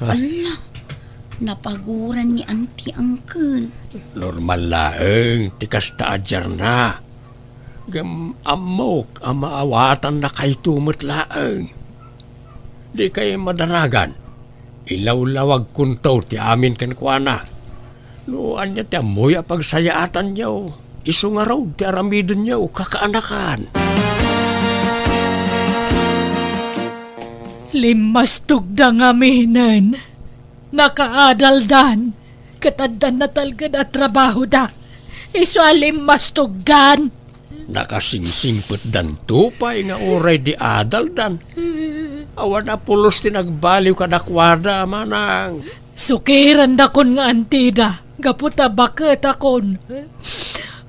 Ala, napaguran ni auntie uncle. Normal laeng, tikas taadjar na. Amok, amaawatan na kay tumot laeng. Di kayo madaragan. Ilaw-lawag kuntaw ti amin kan kuana. Noan niya ti amoy apagsayaatan niyo. Iso nga raw ti aramidon niyo kakaanakan. Limas tugda nga minan. Nakaadaldan. Kataddan na talga na trabaho da. Iso limas tugdan. Nakasingsingput dan tupay nga oray di adaldan. Awan na pulos ti nagbaliw kadakwarda manang. Sukiran da kon nga antida. Gaputa bakit akon.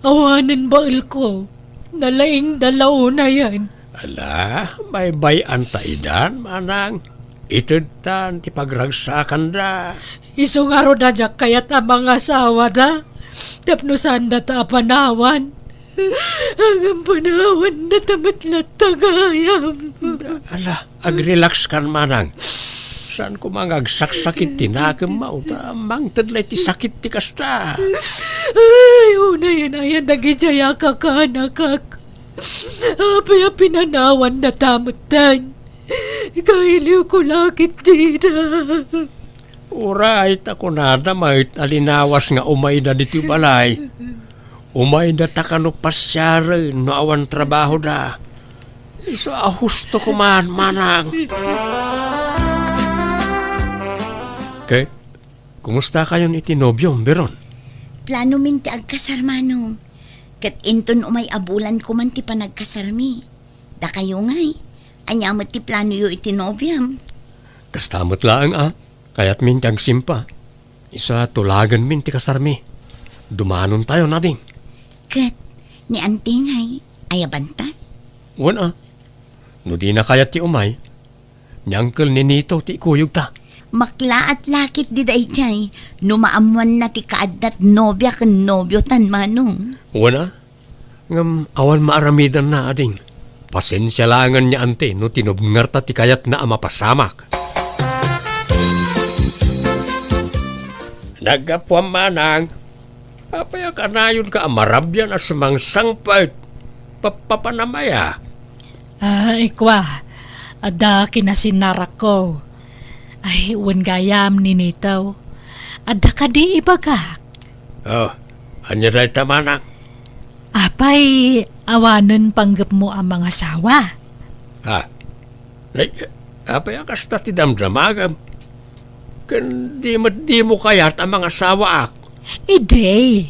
Awanin bail ko. Nalaing dalaw na yan. Ala, may bayan ta idan manang. Itod tan ti pagragsakan da. Iso nga ro da jak kayat ang mga asawa da. Tapno sanda ta panawan. Ang panawan na tamatlat tagayam. Ala, ag-relax kan manang. Saan ko mga agsaksakit tinagam mo? Amang tadlay ti sakit ti kasta. Ay, una yan ayan nagijaya ka kanakak. Apay pinanawan na tamatan. Kailiw ko lakit dina. Uray, ako na may alinawas nga umay na dito balay. Umay na takano pasyari no awan trabaho da. Iso ahusto ko manang. Okay, kumusta kayo ni tinobyong, Beron? Plano min ti agkasarmano. Kat inton umay abulan ko man ti panagkasarmi. Da kayo ngay. Anyamat ti plano yu itinobyam. Kastamot lang kaya't min tiyang simpa. Isa tulagan min ti kasarmi. Dumanon tayo na din. Kat ni antingay ayabanta. Wan no di na kayat ti umay. Nyangkel ni Nito ti ikuyog ta. Makla at lakit di day jay. Numaamuan na ti kaadat nobya kan nobyo tan manong. Wan ngam awan maaramidan na ading. Pasensya langan niya ante no tinubngar ta ti kayat na amapasamak. Nagapwam manang. Apaya ka na yun ka amarabyan as mang sangpait. Papanamaya. Ay, kwa. Ada kinasinarak ko. Ay, uwan gayam ni Nitaw. Ada ka di ibagak. Oh, anya day ta manang. Apay, awanon panggap mo ang mga sawa. Ha? Apaya kasta ti damdamagam. Kan di mo kayat ang mga sawaak. Ide,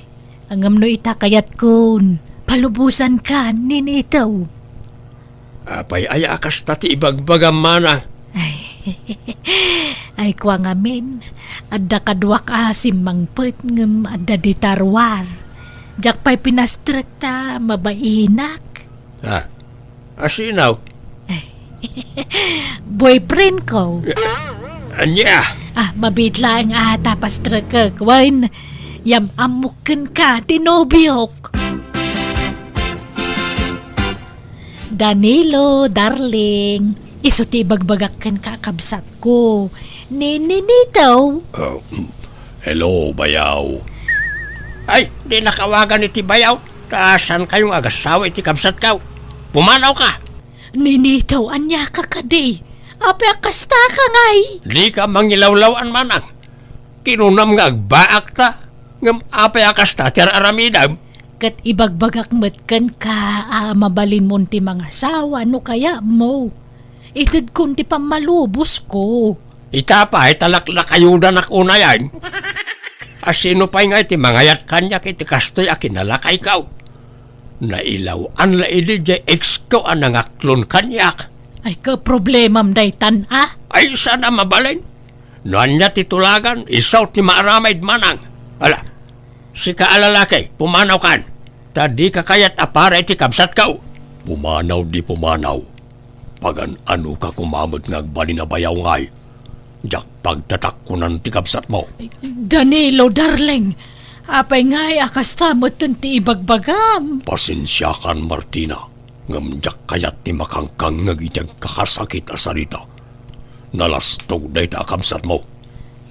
ang amno itakayat kun. Palubusan ka ni Nitaw. Apay aya kasta ti ibagbagam manang. Ay kwa ngamin, adda kadwak asim mangpet ngem adda di tarwar. Jak pa'y pinastrekta mabainak. Ha? Asinaw? Boyfriend ko. Anya? Mabitla ang tapastrekak. Wan, yam amukin ka, tinobyok. Danilo, darling. Isuti bagbagakan ka kabsat ko. Ninitaw. Hello, bayaw. Ay, di nakawagan iti bayaw. Taasan kayong agasawa iti kabsat kaw. Pumanaw ka. Ninitaw anya ka kadi. Apya kasta ka ngay. Di ka mangilawlawan manang. Kinunam nga agbaak ta. Ngam apay akasta tiyar aramidam. Kat ibagbagak matkan ka, mabalin mo ti mga asawa, no kaya mo. Itid kun ti pamalubos ko. Itapa, talaklakayudan ak unayan. Asino pa'y nga iti mangayat kanya iti kastoy akinalakay kaw. Nailawan la ili jay ex ko ang nangaklon kanyak. Ay ka problemam daytan Ay sana mabalin. Noan niya titulagan, isaw ti maaramaid manang. Ala, si kaalalaki, pumanaw kan. Tadi kakayat apara iti kabsat kaw. Pumanaw di pumanaw. Pagan ano ka kumamad ngagbalin na bayaw ngay. Jak pagtatakkunan ti kabsat mo. Danilo, darling. Apay ngay akastamot ti ibagbagam. Pasensya kan, Martina. Ngamjak kayat ni makangkang ngagitag kakasakit asarita. Nalastog day ta kabsat mo.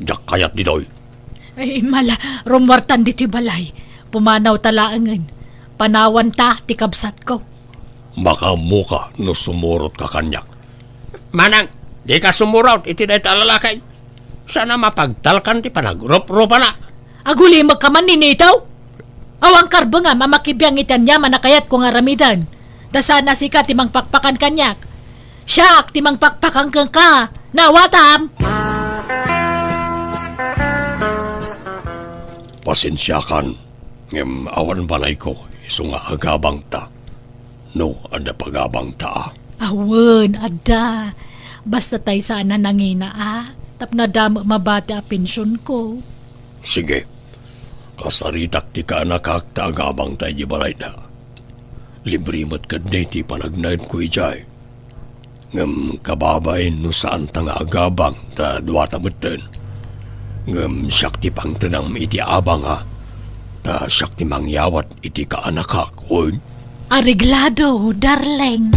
Jak kayat ditoy. Ay mala, rumwartan di ti balay. Pumanaw talaangan. Panawan ta ti kabsat ko. Makamuka no sumurot ka kanyak. Manang, di ka sumurot iti day ta lalakay. Sana mapagtalkan ti panagrup-rupa na. Aguli magkaman ninitaw? Awang karbo nga mamakibiyang itan niya manakayat ko nga ramidan. Da sana si ka timang pakpakan kanyak. Siyak timang pakpakan kang ka. Nawatam! Pasensyakan. Ngem awan balay ko. Iso nga agabang ta. No, ada pagabang ta. Awan, ada. Basta tayo sana nangina Tap na damo mabati a pensyon ko. Sige. Kasaritak ti ka nakakta agabang tayo di balay na. Librimat ka ti panagnaid ko ijay. Ngam kababain no saan ta nga agabang ta duwata mutten. Ngam siyak ti pang tanang iti abang Ta siyak ti mangyawat iti kaanakak, oy. Ariglado, darling.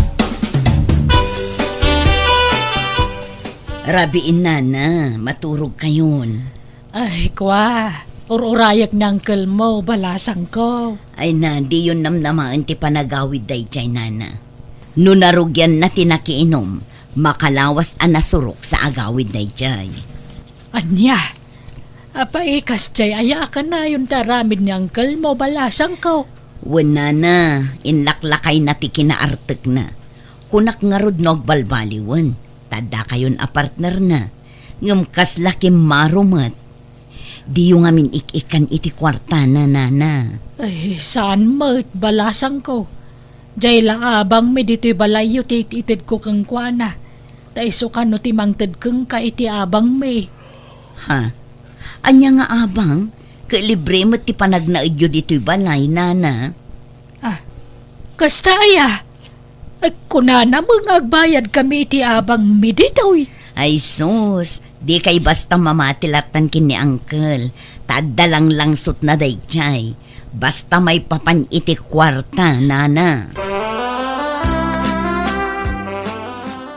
Rabiin na, maturog kayon. Ay, kwa. Ururayak ng uncle mo, balasang ko. Ay na, di yun namnamaan ti panagawid day jay nana. No narugyan na tinakiinom, makalawas ang nasurok sa agawid day jay. Anya? Apaikas jay, aya ka na yung taramid ni uncle mo, balasang ko. Wala na, inlaklakay na ti kinaartek na. Kunak nga rod balbaliwan, tada kayon a partner na. Ngamkas laki marumat. Di yung amin ik-ikan iti kwarta na nana. Ay, saan mo, balasang ko? Jay laabang me dito'y balayo itid ko kang kwana. Taiso ka no timangtad kang ka iti abang me. Ha? Anya nga abang? Kalibre mo ti panagnaidyo dito'y balay, nana. Kasta aya? Ay, kunana mo nga agbayad kami iti abang me dito'y. Ay sus, di kay basta mamatilatan kin ni uncle. Tadalang langsot na day jay. Basta may papan iti kwarta, nana.